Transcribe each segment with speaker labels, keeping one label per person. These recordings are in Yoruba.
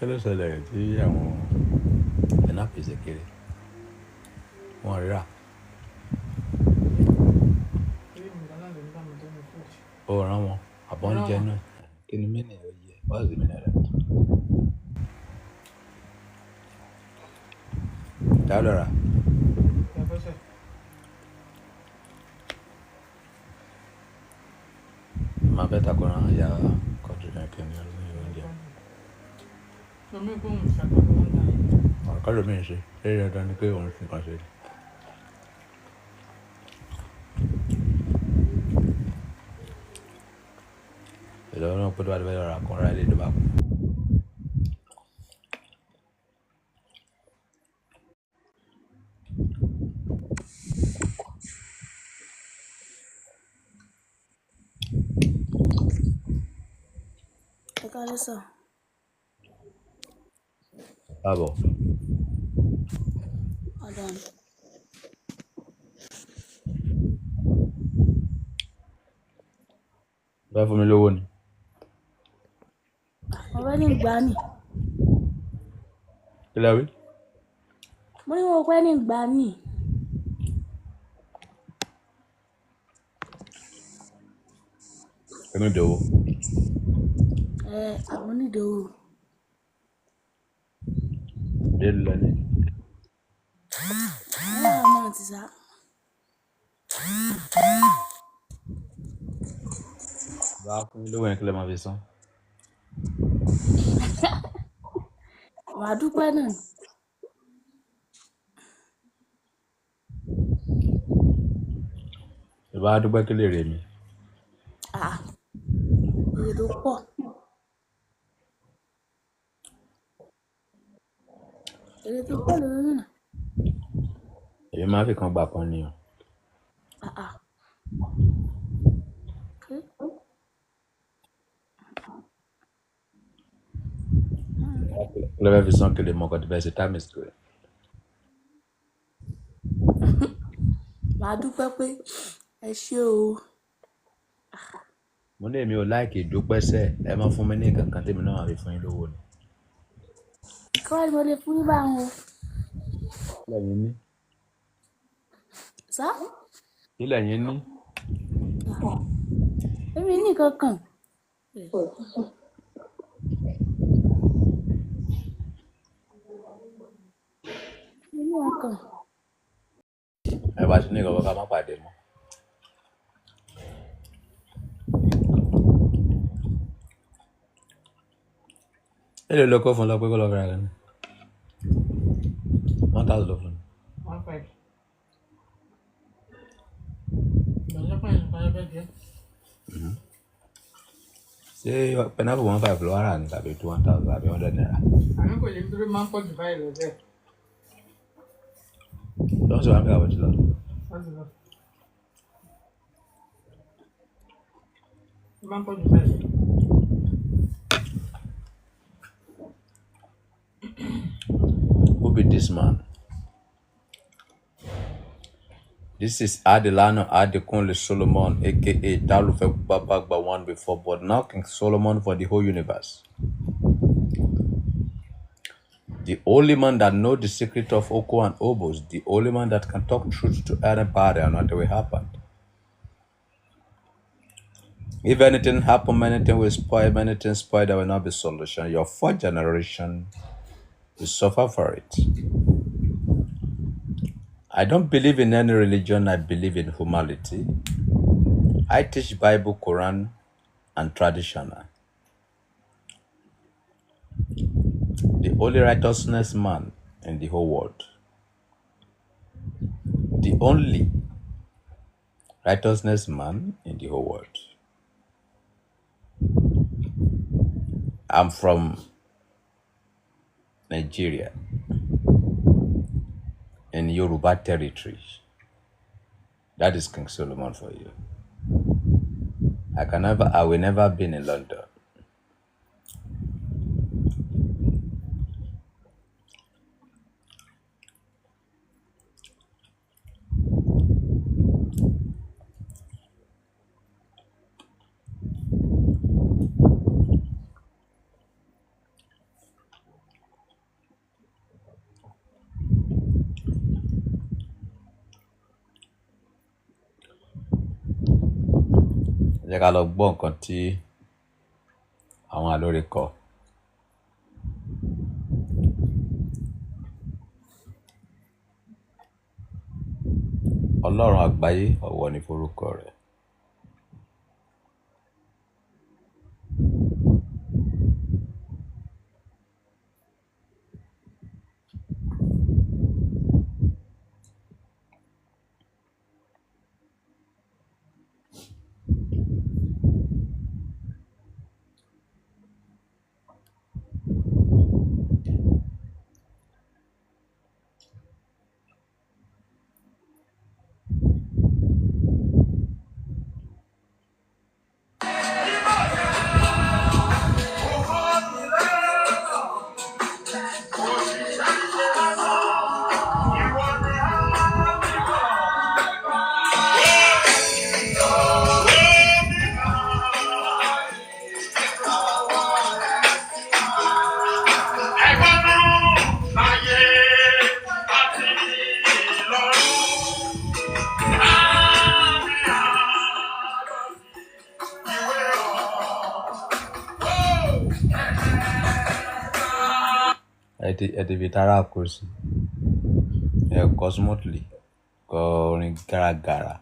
Speaker 1: Kí ló ṣẹlẹ̀ tí àwọn ẹ̀nàpèsè kiri wọ́n rírà? Ó rán wọn àbọ̀ ń jẹ náà. Kí ni mínì ẹ̀ yẹ? What's the meaning of that? Ta ló rà? Máa fẹ́ takùrọ̀ ya kọ́ńtì náà kí ni ọdún yìí oúnjẹ. Ọ̀rọ̀ ló mi ń ṣe. Ṣé dandan ni pé òun fi nǹkan ṣe? Ìlọ́wọ́ náà pé tó bá ti fẹ́ lọ ra kan ra ilé tó bá kú.
Speaker 2: Ẹ káalẹ́ sà.
Speaker 1: Káàbọ̀.
Speaker 2: Madam.
Speaker 1: Bẹ́ẹ̀ fún mi lówó ni.
Speaker 2: Mo fẹ́ ní ìgbà ni.
Speaker 1: Kí lẹ wí?
Speaker 2: Mo ní mo fẹ́ ní ìgbà ni.
Speaker 1: Èmi dòwó.
Speaker 2: Àwọn onídòwò.
Speaker 1: Dé lọ ní.
Speaker 2: Náà ti sá.
Speaker 1: Bá fún mi lówó yẹn kí lẹ máa fi san.
Speaker 2: Màá dúpẹ́ náà.
Speaker 1: Ìbá dúpẹ́ kí lè rè mí.
Speaker 2: Èrè tó pọ̀. Èrè tó pọ̀ lórí náà.
Speaker 1: Èmi máa fi kan gbà kan ni o. Kí lẹ fẹ́ fi san kí lè mọ ọkọ̀ tí fẹ́ ṣe time is good.
Speaker 2: Màá dúpẹ́ pé ẹ ṣé o.
Speaker 1: Mo ní èmi ò láìkì ìdúpẹ́ sẹ́ ẹ máa fún mi ní nǹkan kan tèmi náà máa fi fún yín lówó ni.
Speaker 2: Kí wá ni mo lè fún yín báwọn o?
Speaker 1: Kí lẹ̀yin ní?
Speaker 2: Sá?
Speaker 1: Kí lẹ̀yin ní?
Speaker 2: Èmi ní kankan. Èmi ní kankan.
Speaker 1: Ẹ bá ti ní ìkọ̀kọ̀ ká má pàdé mọ́. Èlé ló kó fún lọ pé kó lọ fẹ́ra rẹ̀ ni. 1,000 lọ fún mi.
Speaker 3: 1,500.
Speaker 1: Ṣé pineapple 1,500 ló wà rà ní tàbí 1,000 tàbí 100 naira?
Speaker 3: Àmì kò lè dúró máa ń pọ̀ jù báyìí lọ bẹ́ẹ̀.
Speaker 1: Lọ́sọ̀ wà ń bẹ̀ àbọ̀jù lọ.
Speaker 3: Máa ń pọ̀ jù báyìí lọ.
Speaker 1: Who be this man? This is Adelano Adekunle Solomon, aka Dalufe Babagba one before, but now King Solomon for the whole universe. The only man that knows the secret of Oko and Obos, the only man that can talk truth to anybody and nothing will happen. If anything happen, anything will spoil, anything spoil, there will not be solution. Your fourth generation will suffer for it. I don't believe in any religion, I believe in humanity. I teach Bible, Quran, and traditional. The only righteousness man in the whole world. The only righteousness man in the whole world. I'm from Nigeria, in Yoruba territory. That is King Solomon for you. I will never be in London. jẹ́ ká lọ gbọ́ nǹkan tí àwọn àlórí kọ. Ọlọ́run àgbáyé, ọ̀wọ̀ ni forúkọ rẹ̀. Ẹ ti fi tara kò sí. Ẹ kọ smoothly, kọ orin gàràgàrà.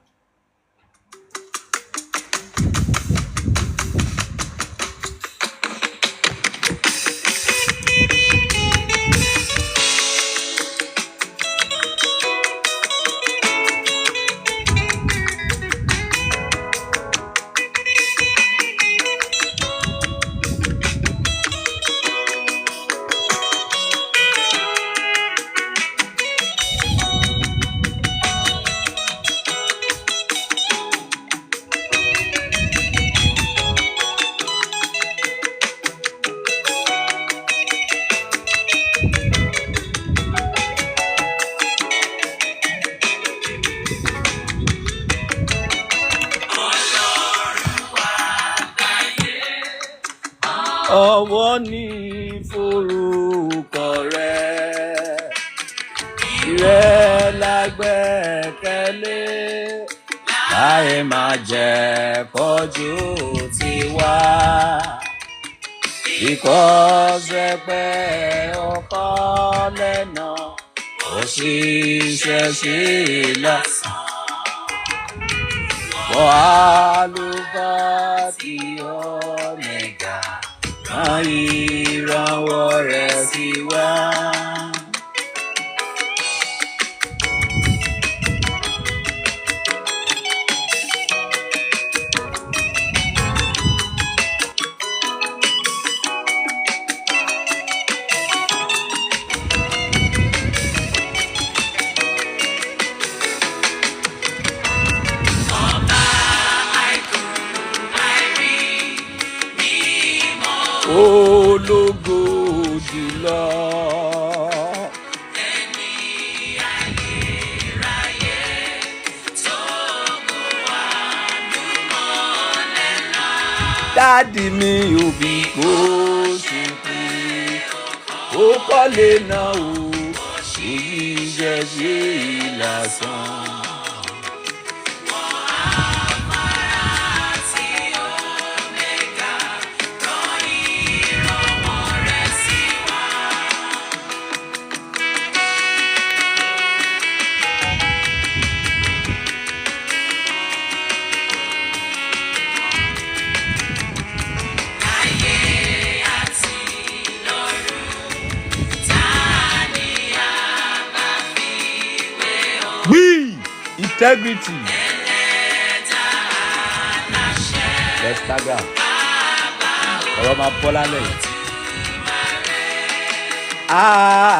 Speaker 1: Ọ̀wọ̀ ni forúkọ rẹ̀, ìrẹ́ la gbẹ́kẹ̀lé, láì máa jẹ́ kọjú tiwa. Ìkọ́sẹ̀ pé ọkọ lẹ́nà, òṣìṣẹ́ sí lásán. Wọ́n àlùfáà tí Omega, rán ìrànwọ́ rẹ̀ sí wa. Ológo jùlọ. Ẹni ayérayé tó mú wa lùmọ́lẹ̀ náà. Dádì mi ò bí kò ṣùkú, ó kọ́lé náà o, òṣìṣẹ́ sí lásán. Integrity. Let's stagger. Ọ̀rọ̀ máa bọ́ lálẹ́ yìí.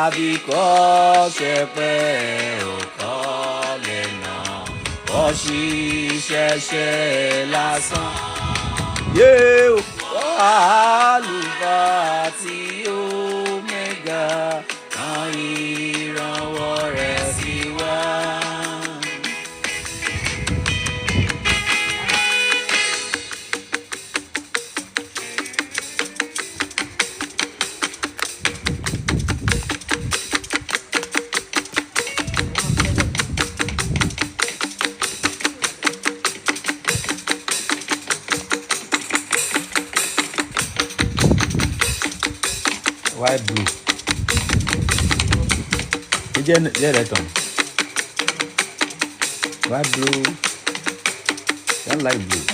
Speaker 1: Àbíkọ́sẹ̀ pé ọkọ lẹ́nà, òṣìṣẹ́ lásán. Àlùfáà tí Omega, rán ìrànwọ́ rẹ̀ sí wa. Why blue? Yeah, that one. Why blue? I like blue.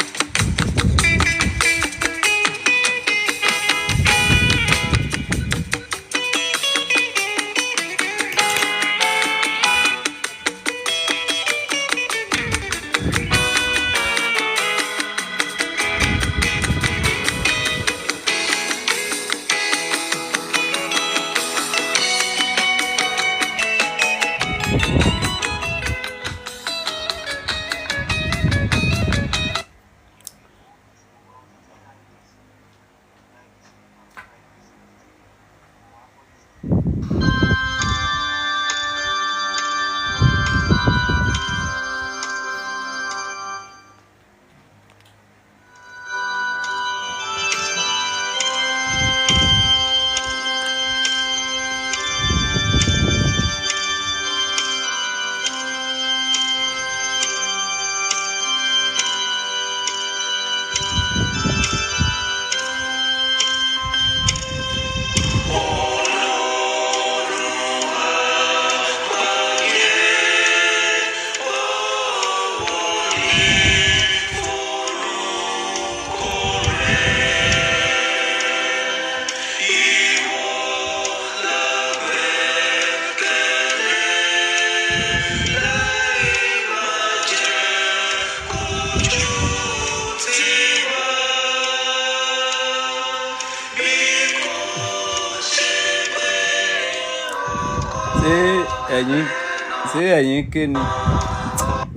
Speaker 1: Ṣé ẹ̀yin ké ni?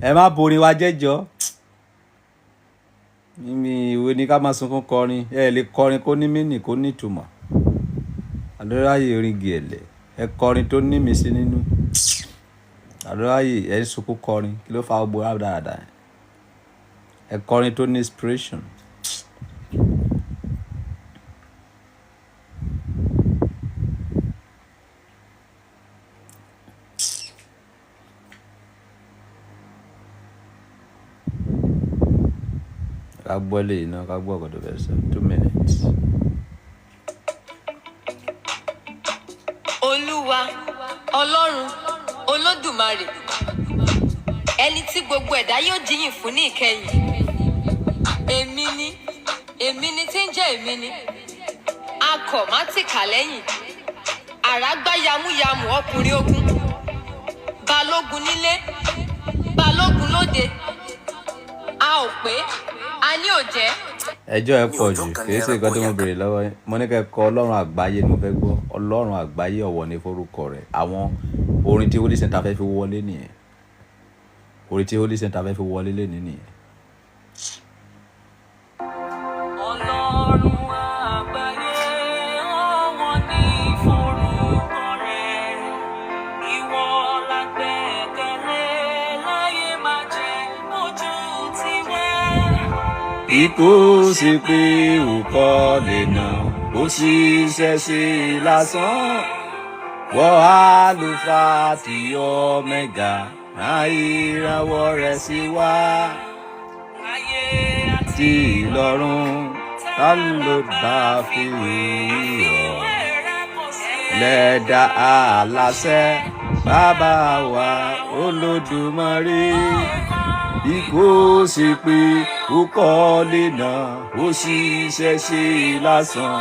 Speaker 1: Ẹ má borin wa jẹ́jọ́. Mímí ìwé ni ká máa sunkún kọrin. Ẹ lè kọrin kó ní mínì kó ní ìtumọ̀. Àdúráyè orin gẹ̀lẹ̀. Ẹ kọrin tó ní mi sí nínú. Àdúráyè ẹ sunkún kọrin. Kí ló fa gbogbo dáadáa? Ẹ kọrin tó ní inspiration. Ká gbọ́ lè iná, ká gbọ́ ọ̀gọ̀dọ̀ bẹ̀rẹ̀ sọ 2 minutes.
Speaker 4: Olúwa, Ọlọ́run, Olódùmarè, ẹni tí gbogbo ẹ̀dá yóò jíyìn fún ní ìkẹyìn. Èmi ni tí ń jẹ́ èmi ni. Akọ̀ má tìkà lẹ́yìn. Àrágbá yamuyamu ọkùnrin ogun. Balógun nílé, balógun lóde. A ò pé, a ní òjẹ́.
Speaker 1: Ẹjọ́ ẹ pọ̀ jù kì í ṣe nǹkan tí mo béèrè lọ́wọ́ yín. Mo ní kẹ́ kọ Ọlọ́run àgbáyé ni mo fẹ́ gbọ́. Ọlọ́run àgbáyé ọ̀wọ̀ ní forúkọ rẹ̀. Àwọn orin tí Holy Center fẹ́ fi wọlé nìyẹn. Orin tí Holy Center fẹ́ fi wọlé lé nìyẹn.
Speaker 4: Ọlọ́run àgbáyé ọ̀wọ̀ ní forúkọ rẹ̀. Ìwọ la gbẹ́kẹ̀lé láyé máa jẹ́ ojú tiwẹ́.
Speaker 1: Ikú sì pé òkọ́ lè nà, ó sì ṣẹ̀ṣẹ̀ lásán. Wọ́n àlùfáà tí Omega, ìràwọ̀ rẹ̀ sì wá.
Speaker 4: Ayé
Speaker 1: Tí lọ́run ta ló bá fi wíyọ̀. Lẹ́dà aláṣẹ bàbá wa Olódùmarè. Ikú sì pé òkọ́ lè nà, ó sì ṣẹ̀ṣẹ̀ lásán.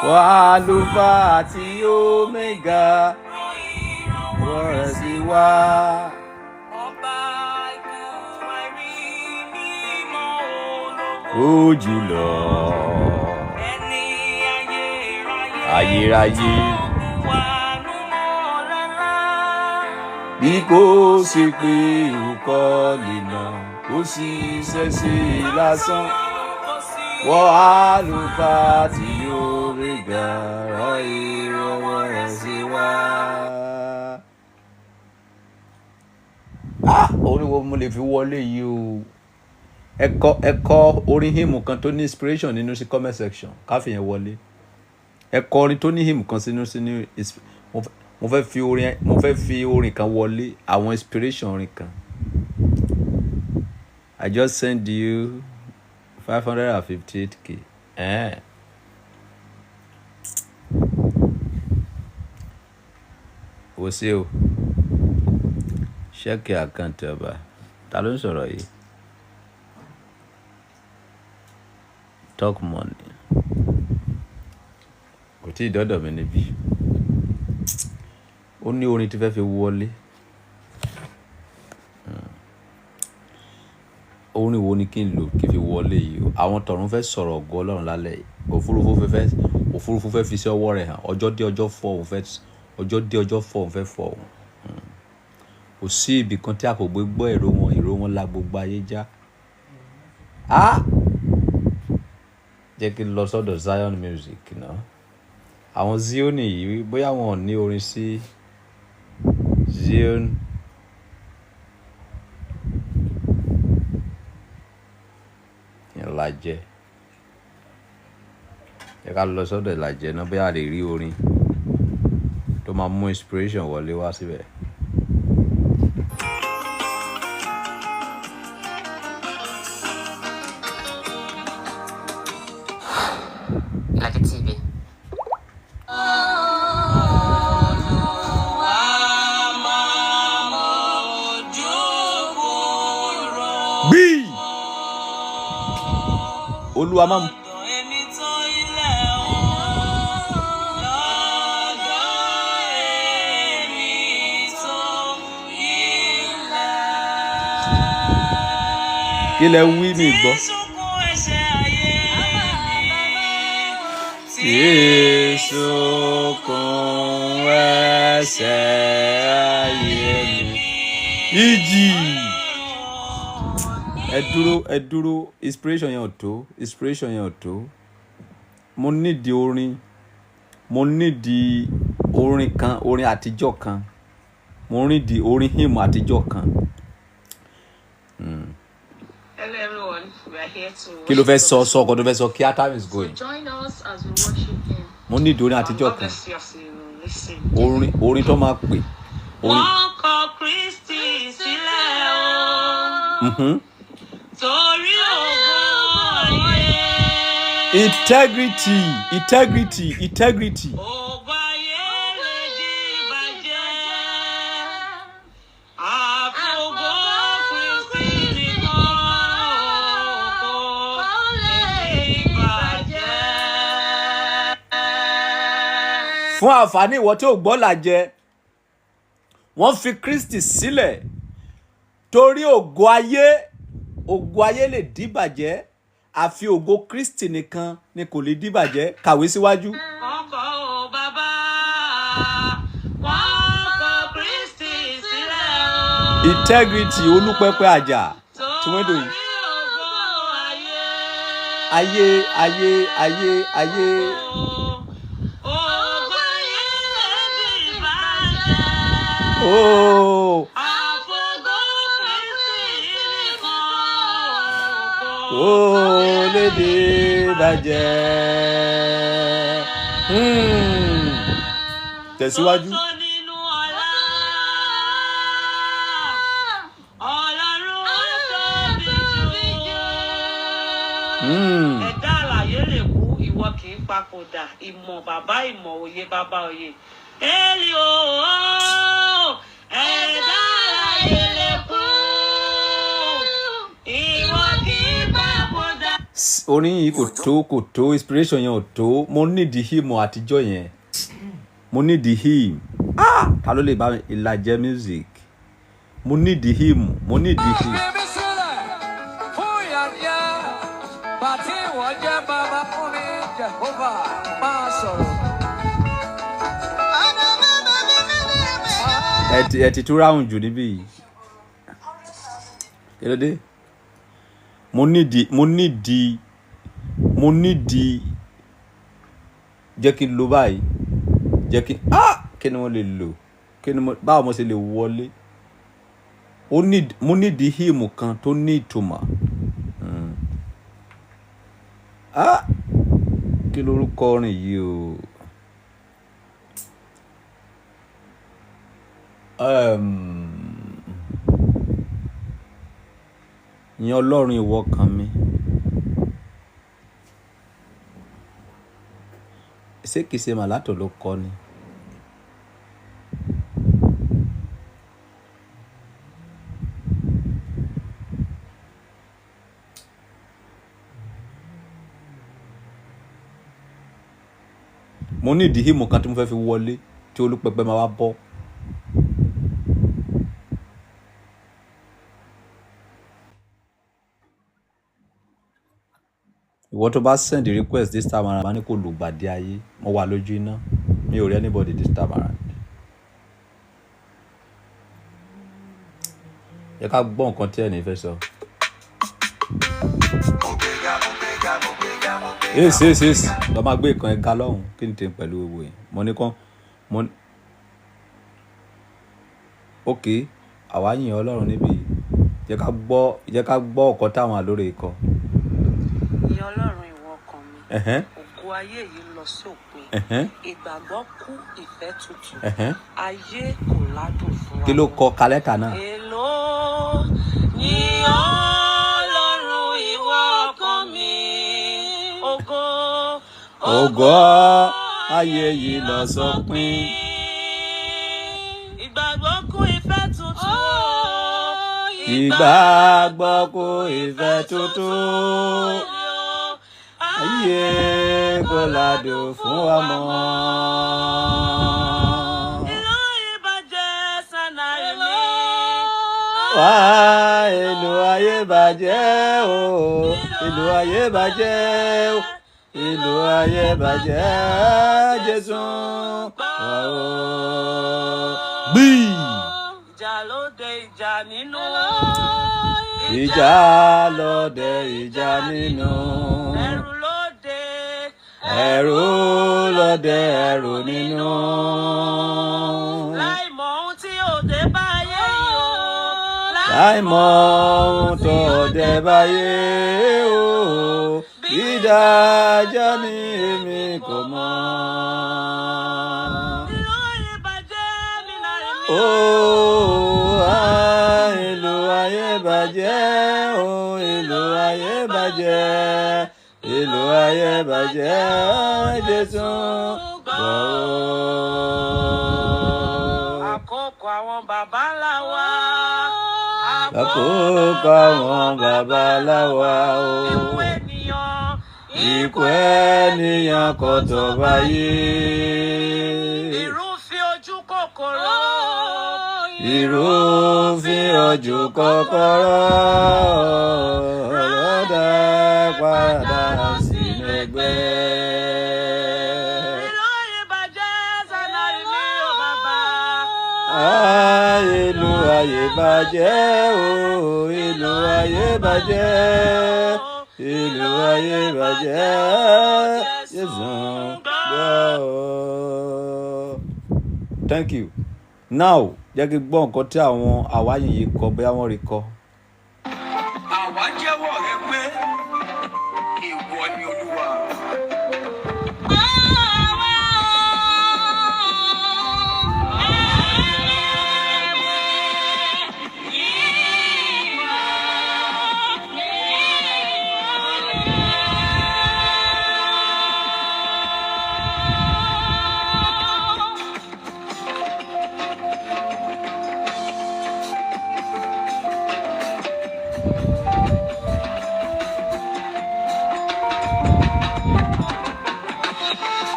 Speaker 1: Wọ́n àlùfáà tí Omega, ìràwọ̀ rẹ̀ sì wá.
Speaker 4: ọba ikú ẹ̀rí mímọ́ ológo.
Speaker 1: Ó jùlọ
Speaker 4: Ẹni
Speaker 1: ayérayé.
Speaker 4: wà nú ọ̀lẹ́lá.
Speaker 1: Bí kò sí pé òkọ́ lè nà, ó sì ṣẹ̀ṣẹ̀ lásán. Wọ́n àlùfáà tí Omega, ìràwọ̀ rẹ̀ sì wá. Orin wo mo lè fi wọlé yìí o? Ẹ kọ orin hymn kan tó ní inspiration nínú sí comment section ká fi yẹn wọlé. Ẹ kọ orin tó ní hymn kan sínú mo fẹ́ fi orin kan wọlé, àwọn inspiration orin kan. I just send you 558K. Wò sí o. Ṣẹ́ẹ̀kì àkáǹtì ọba. Ta ló ń sọ̀rọ̀ yìí? Talk money. Kò tí ì dọ́dọ̀ mi níbí. Ó ní orin tí fẹ́ fi wọlé. Orin wo ni kí n lò kí fi wọlé yìí o? Àwọn tọ̀run fẹ́ sọ̀rọ̀ ògo Ọlọ́run lálẹ́ yìí. Òfurufú fẹ́ fi sí ọwọ́ rẹ̀ hàn. Ọjọ́ dé ọjọ́ fọ́ òun fẹ́ fọ́ òun. Kò sí ibì kan tí a kò gbé gbọ́ èrò wọn la gbogbo ayé já. Jẹ́ kí n lọ sọ́dọ̀ Zion Music náà. Àwọn Zion yìí bóyá wọn ò ní orin sí Zion. Ìlàjẹ. Jẹ́ ká lọ sọ́dọ̀ Ìlàjẹ náà bóyá a lè rí orin tó máa mú inspiration wọlé wá síbẹ̀.
Speaker 4: Like a TV.
Speaker 1: Bí Olúwa máa mú. Kí lẹ wí mi gbọ́? Jésù kún ẹ̀ṣẹ̀ ayé mi. Ìjì. Ẹ dúró, inspiration yẹn ò tó. Mo nídìí orin kan, orin àtijọ́ kan. Mo nídìí orin hymn àtijọ́ kan.
Speaker 5: Hello everyone, we are here to.
Speaker 1: Kí ló fẹ́ sọ ọkọ tó fẹ́ sọ kí our time is going.
Speaker 5: Join us as we worship Him.
Speaker 1: Mo nídìí orin àtijọ́ kan.
Speaker 5: Bless you as you listen.
Speaker 1: Orin tó máa pè.
Speaker 5: Wọ́n kọ Kristi sílẹ̀ o. Torí ògo ayé.
Speaker 1: Integrity.
Speaker 5: Ògo ayé lè di ìbàjẹ́. Àfògo Kristi nìkan kò lè ìbàjẹ́.
Speaker 1: Fún àǹfààní ìwọ tí ò gbọ́ làjẹ, wọ́n fi Kristi sílẹ̀ torí ògo ayé lè dìbàjẹ́, àfi ògo Kristi nìkan ni kò lè dìbàjẹ́. Kàwé síwájú.
Speaker 5: Ọkọ̀ o bàbá, wọ́n kọ Kristi sílẹ̀ o.
Speaker 1: Integrity Olúpẹ́pẹ́ àjà tí wọ́n dò yìí. Ayé.
Speaker 5: Ògo ayé lè di ìbàjẹ́.
Speaker 1: Oh.
Speaker 5: Àfògo Kristi nìkan
Speaker 1: Ó lè dìbàjẹ́. Tẹ̀síwájú.
Speaker 5: Ẹ̀dá àlàyé lè kú, ìwọ kì í papòdà. Ìmọ̀ bàbá ìmọ̀, òye bàbá òye. Èlì o, ẹ̀dá àlàyé lè kú, ìwọ kì í papòdà.
Speaker 1: Orin yìí kò tó inspiration yẹn ò tó. Mo nídìí hymn àtijọ́ yẹn. Mo nídìí hymn. Ta ló lè bá mi? Ìlàjẹ music. Mo nídìí hymn.
Speaker 6: Bàtí wọ́n jẹ́ bàbá fún mi, Jehova máa sọ̀rọ̀.
Speaker 1: Ẹ ti tún ráhùn jù níbí yìí. Kí ló dé? Mo nídìí. Jẹ́ kí n lo báyìí. Kí ni wọ́n lè lò? Báwo mo ṣe lè wọlé? Mo nídìí hymn kan tó ní ìtumọ̀. Kí lorúkọ orin yìí o? Ìyẹn Ọlọ́run ìwọ kan mi. Ṣé kìí ṣe Màlátò ló kọ ni? mo ní ìdí hímù kan tí mo fẹ́ fi wọlé tí olúpẹpẹ máa wá bọ́. ìwọ tó bá send request this time around, máa ní kó lùgbàdì ayé, mo wà lójú iná, mi ò rí anybody this time around. Yẹ ká gbọ́ nǹkan tí ẹni fẹ́ sọ. Yes. Lọ máa gbé ìkan ẹ̀ga lọ́hùn kí n tẹ̀ pẹ̀lú owó yìí. Mo ní kán ok àwa yìn Ọlọ́run níbí. Jẹ́ ká gbọ́ ọ̀kan táwọn àlórí ikọ̀.
Speaker 5: Ìyìn Ọlọ́run ìwọ ọkàn mi. Ògo ayé yìí lọ sópin. Ìgbàgbọ́ kú ìfẹ́ tutù. Ayé kò ládùn fún wa.
Speaker 1: Kí ló kọ kálẹ́tà náà?
Speaker 5: Èló yìn Ọlọ́run ìwọ ọkàn mi. Ògo
Speaker 1: ayé yìí lọ sópin.
Speaker 5: Ìgbàgbọ́ kú ìfẹ́ tutù.
Speaker 1: Ìgbàgbọ́ kú ìfẹ́ tutù. Ayé kò ládùn fún wa mọ́.
Speaker 5: Ìlú ìbàjẹ́ sànàrí mi.
Speaker 1: Wá ìlú ayé bàjẹ́ o, ìlú ayé bàjẹ́ o, ìlú ayé bàjẹ́ Jésù wá o. Gbí.
Speaker 5: Ìjà lóde ìjà nínú.
Speaker 1: Ìjà lóde ìjà nínú.
Speaker 5: Ẹ̀rù lóde.
Speaker 1: Ẹ̀rù lóde ẹ̀rù nínú.
Speaker 5: Láì mọ ohun tí òde báyé yìí o.
Speaker 1: Láì mọ ohun tó dé báyé o. Ìdájọ́ ni èmi kò mọ̀.
Speaker 5: Ìlú ìbàjẹ́ mi láì mí.
Speaker 1: Ìlú ayé bàjẹ́ o, ìlú ayé bàjẹ́, ìlú ayé bàjẹ́ Jésù gbọ́ o.
Speaker 5: Àkókò àwọn bàbá ńlá wa.
Speaker 1: Àkókò àwọn bàbá ńlá wa o. Ikú ènìyàn kò tó báyé.
Speaker 5: Irúfin ojú kòkòrò.
Speaker 1: Irúfin ojú kòkòrò. Lọ́dà padà sínú ẹgbẹ́.
Speaker 5: Ìlú ìbàjẹ́ sànàrí mi ò bàbá.
Speaker 1: Ìlú ayé bàjẹ́ o, ìlú ayé bàjẹ́. Ìlú ayé bàjẹ́ Jésù gbọ́. Thank you. Now jẹ́ kí gbọ́ nǹkan tí àwọn àwáyìn yìí kọ bóyá wọ́n rí kọ.
Speaker 6: Àwa jẹ́wọ́ rẹ pé ìwọ ni Olúwa.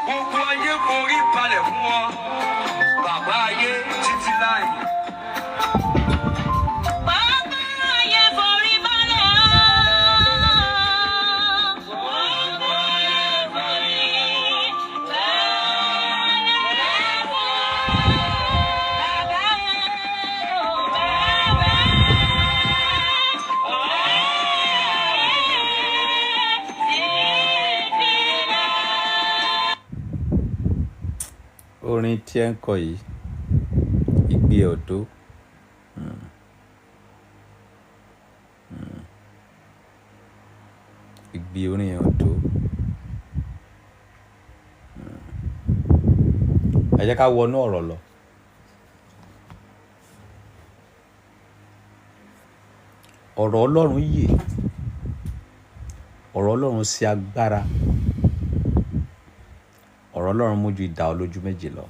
Speaker 6: Gbogbo ayé forí balẹ̀ fún ọ, bàbá ayé títí láì.
Speaker 5: Bàbá ayé forí balẹ̀ ọ́. Bàbá ayé forí balẹ̀ ọ́. Bàbá ayé
Speaker 1: Orin tí ẹ ń kọ yìí ìgbé ọ̀tọ̀. Ìgbé orin yẹn ọ̀tọ̀. Ẹ jẹ́ ká wọnú ọ̀rọ̀ lọ. Ọ̀rọ̀ Ọlọ́run yè. Ọ̀rọ̀ Ọlọ́run sí agbára. Ọ̀rọ̀ Ọlọ́run mú ju idà olójú méjì lọ.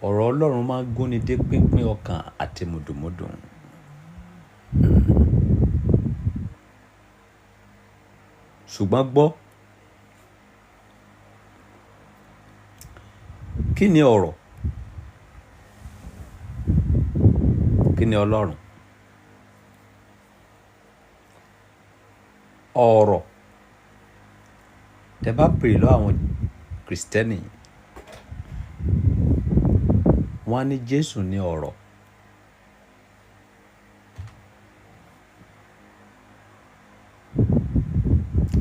Speaker 1: Ọ̀rọ̀ Ọlọ́run máa ń gúnni dé pínpín ọkàn àti mùdùmùdù. Ṣùgbọ́n gbọ́ kí ni ọ̀rọ̀? Kí ni Ọlọ́run? Ọ̀rọ̀ tẹ́ bá pèrè lọ àwọn Kristẹni, wọ́n á ní Jésù ní ọ̀rọ̀.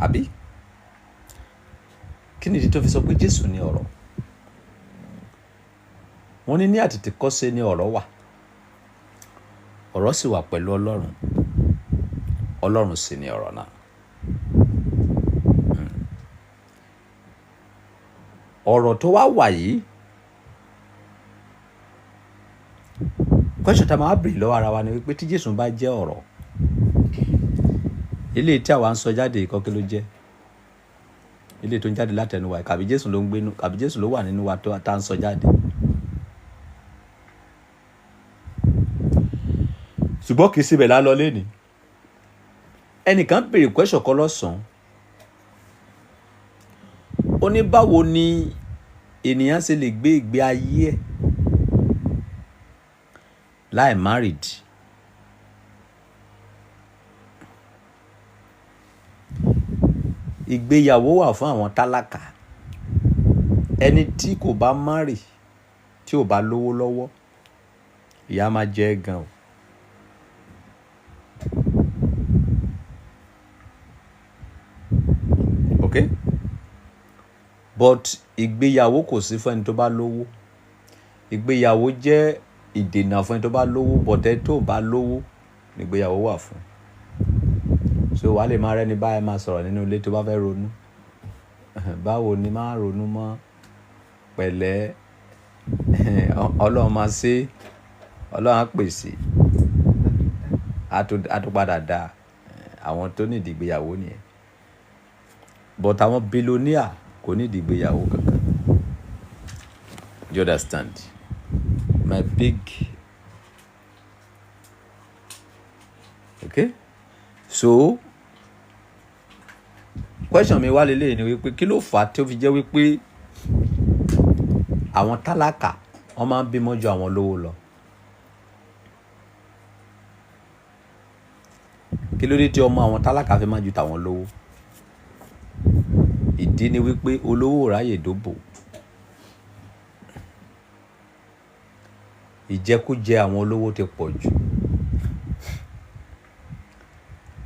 Speaker 1: Àbí? Kí ni ìdí tó fi sọ pé Jésù ní ọ̀rọ̀? Wọ́n ní àtètèkọ́ṣe ni ọ̀rọ̀ wà. Ọ̀rọ̀ sì wà pẹ̀lú Ọlọ́run. Ọlọ́run sì ni ọ̀rọ̀ náà. Ọ̀rọ̀ tó wá wà yìí, question tá máa bèrè lọ́wọ́ ara wa ni wípé tí Jésù bá jẹ́ ọ̀rọ̀, ilé tí àwa ń sọ jáde ìkọ́ kí ló jẹ́? Ilé tó ń jáde látẹnu wa, kàbí Jésù ló ń gbénu, kàbí Jésù ló wà nínú wa tó tá ń sọ jáde? Ṣùgbọ́n kì í síbẹ̀ lálọ́ lénìí. Ẹnìkan bèrè question kan lọ́sàn-án. Ó ní báwo ni ènìyàn ṣe lè gbé ìgbé ayé ẹ̀ láì married? Ìgbéyàwó wà fún àwọn tálákà. Ẹni tí kò bá marry, tí ò bá lówó lọ́wọ́, ìyà máa jẹ gan o. Okay? But ìgbéyàwó kò sí fún ẹni tó bá lówó. Ìgbéyàwó jẹ́ ìdènà fún ẹni tó bá lówó, but ẹni tó bá lówó ni ìgbéyàwó wà fún. So wàá lè máa rẹ́ni báyìí máa sọ̀rọ̀ nínú ilé tó bá fẹ́ ronú. Báwo ni máa ronú mọ́? Pẹ̀lẹ́, Ọlọ́run máa ṣe, Ọlọ́run á pèsè, á tó padà dá. Àwọn tó ní ìgbéyàwó nìyẹn. But àwọn billionaire kò ní ìgbéyàwó kankan. You understand? My big. Okay? So question mi wá lélẹ́yìn ni wípé kí ló fà á tí ó fi jẹ́ wípé àwọn tálákà wọ́n máa ń bímọ ju àwọn olówó lọ? Kí ló dé tí ọmọ àwọn tálákà fi máa ju tàwọn lówó? Ìdí ni wípé olówó ráyè dóbò. Ìjẹkújẹ àwọn olówó ti pọ̀ jù.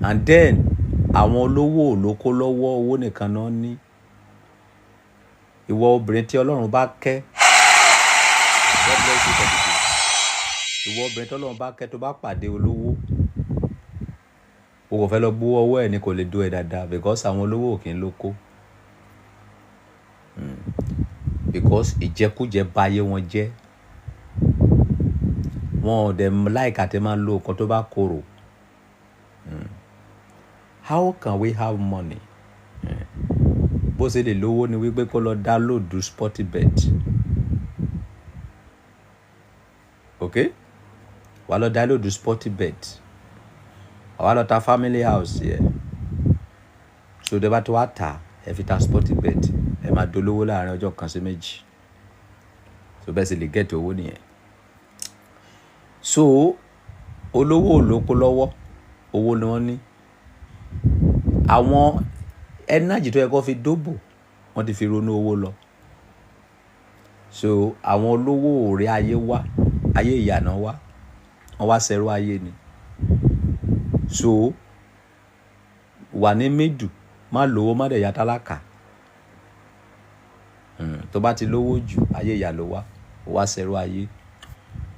Speaker 1: And then àwọn olówó olóko lọ́wọ́ owó nìkan náà ní. Ìwọ obìnrin tí Ọlọ́run bá kẹ́, ìwọ obìnrin tí Ọlọ́run bá kẹ́ tó bá pàdé olówó, o kò fẹ́ lọ gbówó ọwọ́ ẹ̀ ní kò lè dó ẹ dáadáa because àwọn olówó ò kì í lóko. Because ìjẹkújẹ báyé wọn jẹ́. Wọn ò dẹ̀ like àti máa lo nǹkan tó bá korò. How can we have money? Bó ṣe lè lówó ni wípé kó lọ download Sportybet. Okay? Wà lọ download Sportybet. Wà lọ ta family house yẹ. So tẹ́ bá tó wá ta, ẹ fi ta Sportybet. Ẹ máa dolówó láàrin ọjọ́ kan sí méjì. So bẹ́ẹ̀ sì lè get owó nìyẹn. So olówó olóko lọ́wọ́, owó ni wọ́n ní. Àwọn energy tó yẹ kó fi dóbò, wọ́n ti fi ronú owó lọ. So àwọn olówó òré ayé wá, ayé ìyànà wá, wọ́n wá sẹ́rú ayé ni. So wà ní méjù, má lówó má dẹ̀ ya tálákà. Tó bá ti lówó jù, ayé ìyà ló wá, ó wá sẹ́rú ayé,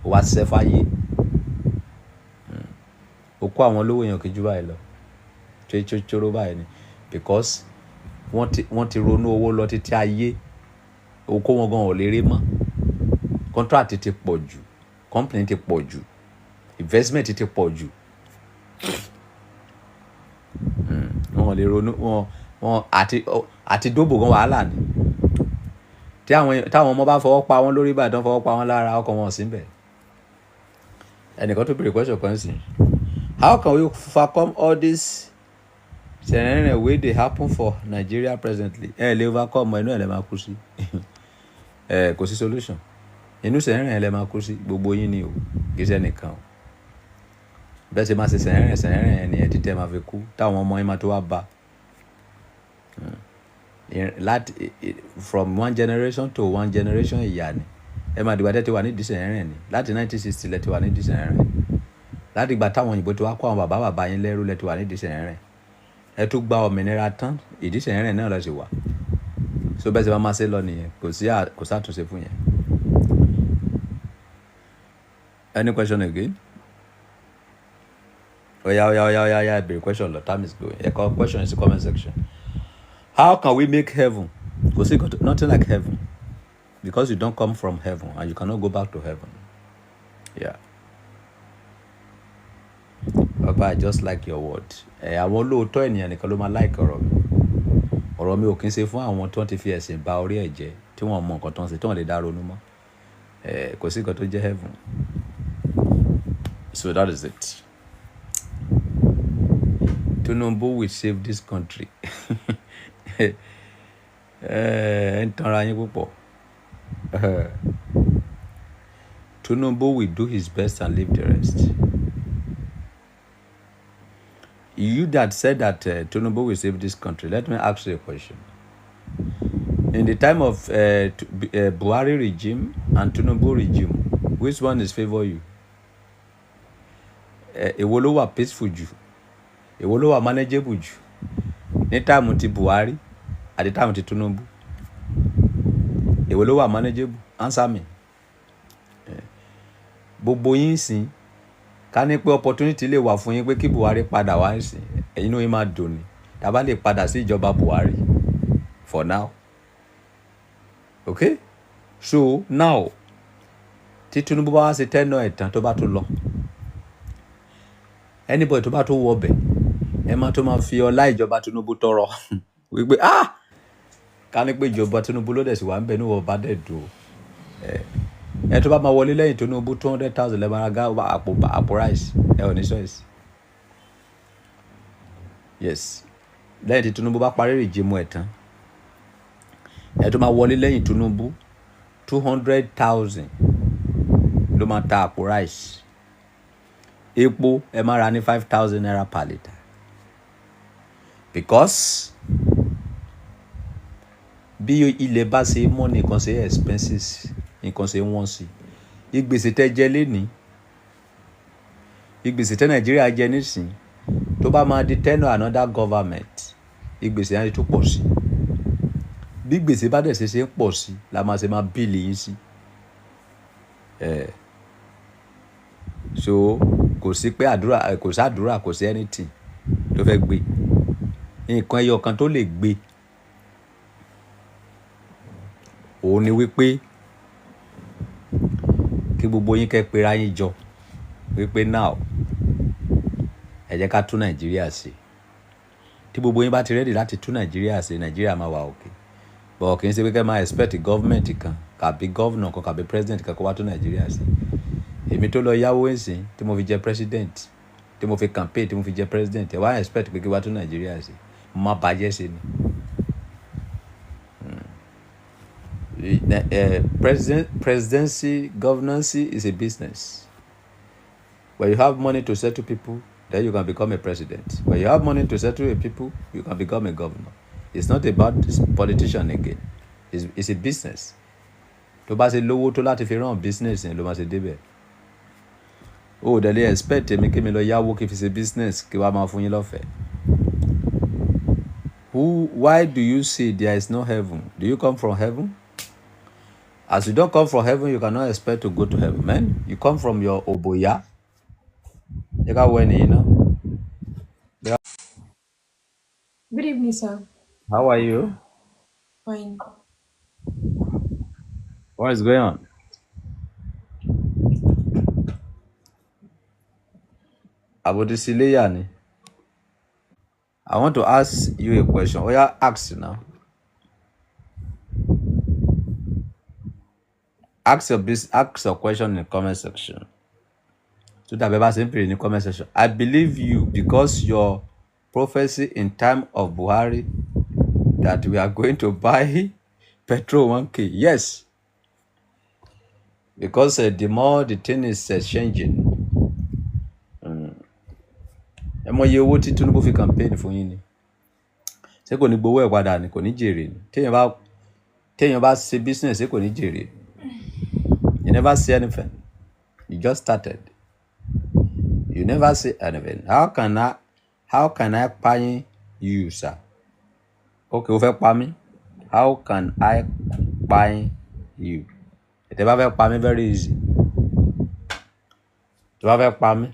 Speaker 1: ó wá sẹ́fà ayé. Ó kó àwọn olówó yẹn kìí jù báyìí lọ. Chóró báyìí ni because wọ́n ti ronú owó lọ títí ayé. Oko wọn gan ò lè rí mọ́. Contract ti pọ̀ jù, company ti pọ̀ jù, investment ti pọ̀ jù. Wọ́n lè ronú wọn àti dóbò gan wàhálà ni. Táwọn ọmọ bá fọwọ́ pa wọ́n lórí Ìbàdàn, fọwọ́ pa wọ́n lára, ọkọ̀ wọn sí níbẹ̀. Ẹnìkan tó béèrè question kan sí. How can we overcome all this wey dey happen for Nigeria presently? Lè overcome inú ẹ̀ lè máa kú sí. kò sí solution inú sẹ̀rìn ẹ̀ lẹ́ máa kú sí gbogbo yín ni o kì í ṣe nìkan o bẹ́ẹ̀ ṣe máa ṣe sẹ̀rìn ẹ̀ nìyẹn títẹ̀ máa fi kú táwọn ọmọ yín máa tó wá bá láti from one generation to one generation ìyá ni ẹ máa dìgbà tẹ́ ti wà ní ìdísẹ̀rìn ni láti 1960 lẹ́ ti wà ní ìdísẹ̀rìn láti ìgbà táwọn òyìnbó ti wá kó àwọn bàbá yín lẹ́rú lẹ́ ti wà ní ìdísẹ̀rìn ẹ tún gba òmìnira tán ìdísẹ̀rìn náà lọ sí wà so bẹ́ẹ̀ ṣe máa ṣe lọ nìyẹn kò sátúnṣe fún yẹn. Any question again? Yeah. Be question. The time is going. A question is the comment section. How can we make heaven? Because you got nothing like heaven, because you don't come from heaven and you cannot go back to heaven. Yeah. Papa, I just like your word. Àwọn olóòótọ́ ènìyàn nìkan ló máa like ọ̀rọ̀ mi. Ọ̀rọ̀ mi ò kí ń ṣe fún àwọn tó ń ti fi ẹ̀sìn ba orí ẹ̀ jẹ́ tí wọ́n mọ nǹkan tó ń ṣe tí wọ́n lè dá ronú mọ́. Kò sí nǹkan tó jẹ́ heaven. So that is it. Tinubu will save this country. Ń tanra yín púpọ̀. Tinubu will do his best and leave the rest. You that said that Tinubu will save this country, let me ask you a question. In the time of Buhari regime and Tinubu regime, which one is favor you? Èwo ló wà peaceful jù? Èwo ló wà manageable jù? Ní time ti Buhari àti time ti Tinubu. Èwo ló wà manageable? Answer me. Gbogbo yín sìn ká ní pé opportunity lè wà fún yín pé kí Buhari padà wá sìn ẹ̀yin náà yín máa dùn ni tá bá lè padà sí ìjọba Buhari for now. Okay? So now tí Tinubu bá wá sí tẹ́nà ẹ̀tàn tó bá tó lọ, anybody tó bá tó wọ ọbẹ̀ ẹ máa tó máa fi ọlá ìjọba Tinubu tọrọ wípé ká ní pé ìjọba Tinubu ló dẹ̀ sì wà ń bẹ ní wọ́n bá dẹ̀ dùn ẹ tó bá máa wọlé lẹ́yìn Tinubu 200,000 lẹ́bàrágá àpò rice ẹ ò ní choice. Yes, lẹ́yìn tí Tinubu bá parí ìjìmọ̀ ẹ̀ tán ẹ tó máa wọlé lẹ́yìn Tinubu 200,000 ló máa ta àpò rice. Epo ẹ máa ra ní 5,000 naira per litre, because bí ilẹ̀ bá ṣe mọ́ nìkan ṣe expenses nǹkan ṣe wọ́n sí. Ìgbèsè tẹ́ jẹ lénìí, ìgbèsè tẹ́ Nàìjíríà jẹ nísìn tó bá máa di tenure another government ìgbèsè yẹn tó pọ̀ sí. Bí gbèsè bá dẹ̀ ṣe ń pọ̀ sí la máa ṣe máa bíìlì yín sí. So kò sí pé àdúrà kò sí àdúrà kò sí anything tó fẹ́ gbé. Nǹkan ẹyọ kan tó lè gbé òun ni wípé kí gbogbo yín kẹ́ pera yín jọ wípé now ẹ jẹ́ ká tún Nàìjíríà ṣe. Tí gbogbo yín bá ti ready láti tún Nàìjíríà ṣe, Nàìjíríà máa wà okay. But kì í ṣe pé kẹ́ máa expect government kan kàbí governor kan kàbí president kan kó wá tún Nàìjíríà ṣe. Èmi tó lọ yáwó ẹ̀sìn tí mo fi jẹ president, tí mo fi campaign tí mo fi jẹ president, ẹ wá expect pé kí wá tún Nàìjíríà ṣe. Mo máa bàjẹ́ ṣe ni. Presidency, governance is a business. When you have money to settle people, then you can become a president. When you have money to settle a people, you can become a governor. It's not about politician again. It's a business. Tó bá ṣe lówó tó láti fi run business yẹn ló máa ṣe débẹ̀. O dẹ̀ lè expect èmi kí mi lọ yáwó kí fi ṣe business kí wàá máa fún yín lọ́fẹ̀ẹ́. Why do you say there is no heaven? Do you come from heaven? As you don't come from heaven, you cannot expect to go to heaven, man. You come from your oboya. You got when you know.
Speaker 2: Good evening, sir.
Speaker 1: How are you?
Speaker 2: Fine.
Speaker 1: What is going on? About the sile ni. I want to ask you a question. Oh yeah, ask now. Ask your question in the comment section. So that Baba simply in the comment section. I believe you because your prophecy in time of Buhari that we are going to buy petrol 1K. Yes. because the more the thing is changing. Ẹ mọ iye owó tí Tinubu fi campaign fún yín ni. Ṣé kò ní gbowó ẹ̀ padà ni, kò ní jèrè ni. Téèyàn bá ṣe business, ṣé kò ní jèrè. You never see anything. You just started. You never see anything. How can I pay you, sir? Okay, o fẹ́ pa mí. How can I pay you? Tẹ́ bá fẹ́ pa mí, very easy. Tẹ́ bá fẹ́ pa mí,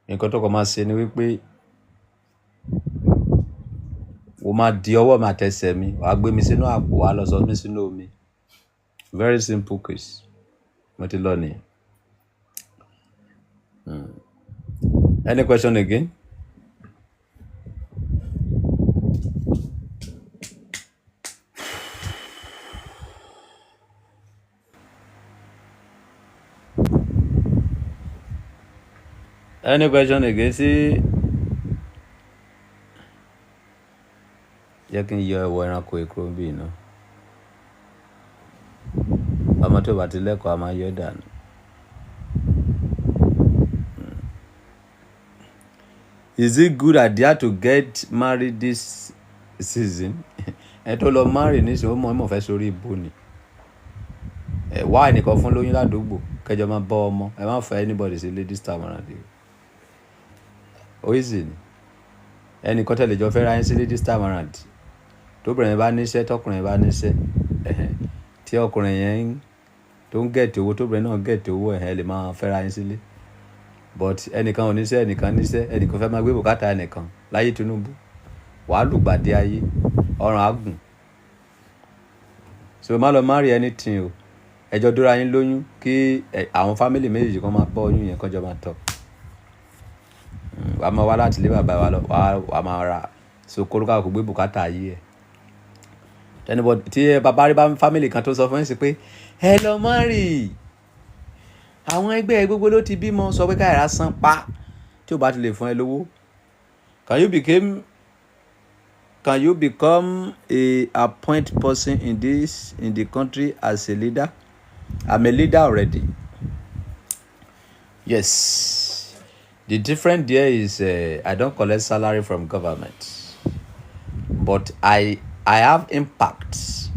Speaker 1: nǹkan tó kọ́ máa ṣe ni wípé o máa di ọwọ́ mi àtẹsẹ̀ mi, wàá gbé mi sínú àpò, wàá lọ sọ mí sínú omi. Very simple case. Mo ti lọ nìyẹn. Any question again? Any question again? See, jẹ́ kí n yọ ẹ̀wọ̀ ẹranko ìkúrò bí iná. Ọmọ tó bá ti lẹ́kọ̀ọ́ a máa yọ dànù. Is it good idea to get married this season? Ẹ tó lọ marry nísìnyí ó mọ̀ ẹ́ mọ̀ fẹ́ sórí ibú ni. Wá ẹnìkan fún lóyún ládùúgbò kẹjọ máa bọ́ ọmọ. Ẹ má fẹ́ anybody sí ladies time around you. Oísì ni. Ẹnìkan tẹ̀lé jọ fẹ́ ra yín sí ladies time around. Tóbìnrin bá níṣẹ́ tọkùnrin bá níṣẹ́. Tí ọkùnrin yẹn tó ń gẹ̀ẹ́tì owó tóbìnrin náà gẹ̀ẹ́tì owó ẹ̀ lè máa fẹ́ ra yín sílé. But ẹnìkan ò níṣẹ́ ẹnìkan fẹ́ máa gbé bùkátà ẹnìkan láyé Tinubu. Wàá lùgbàdì ayé ọrùn àgùn. So má lọ marry anything o. Ẹjọ́ dúra yín lóyún kí àwọn family méjèèjì kan máa bọ́ oyún yẹn kọjọ máa tọ́. Wàá máa wá láti ilé bàbá wa lọ wàá máa ra so kórúkà kò gbé bùkátà ayé ẹ̀. Tí bàbá rí bá family kan tó sọ fún yín sí pé ẹ lọ marry. Àwọn ẹgbẹ́ gbogbo ló ti bímọ sọ pé káyàrá san pa tí o bá ti lè fún ẹ lówó. Can you become a appointed person in the country as a leader? I'm a leader already. Yes. The difference there is I don't collect salary from government, but I have impact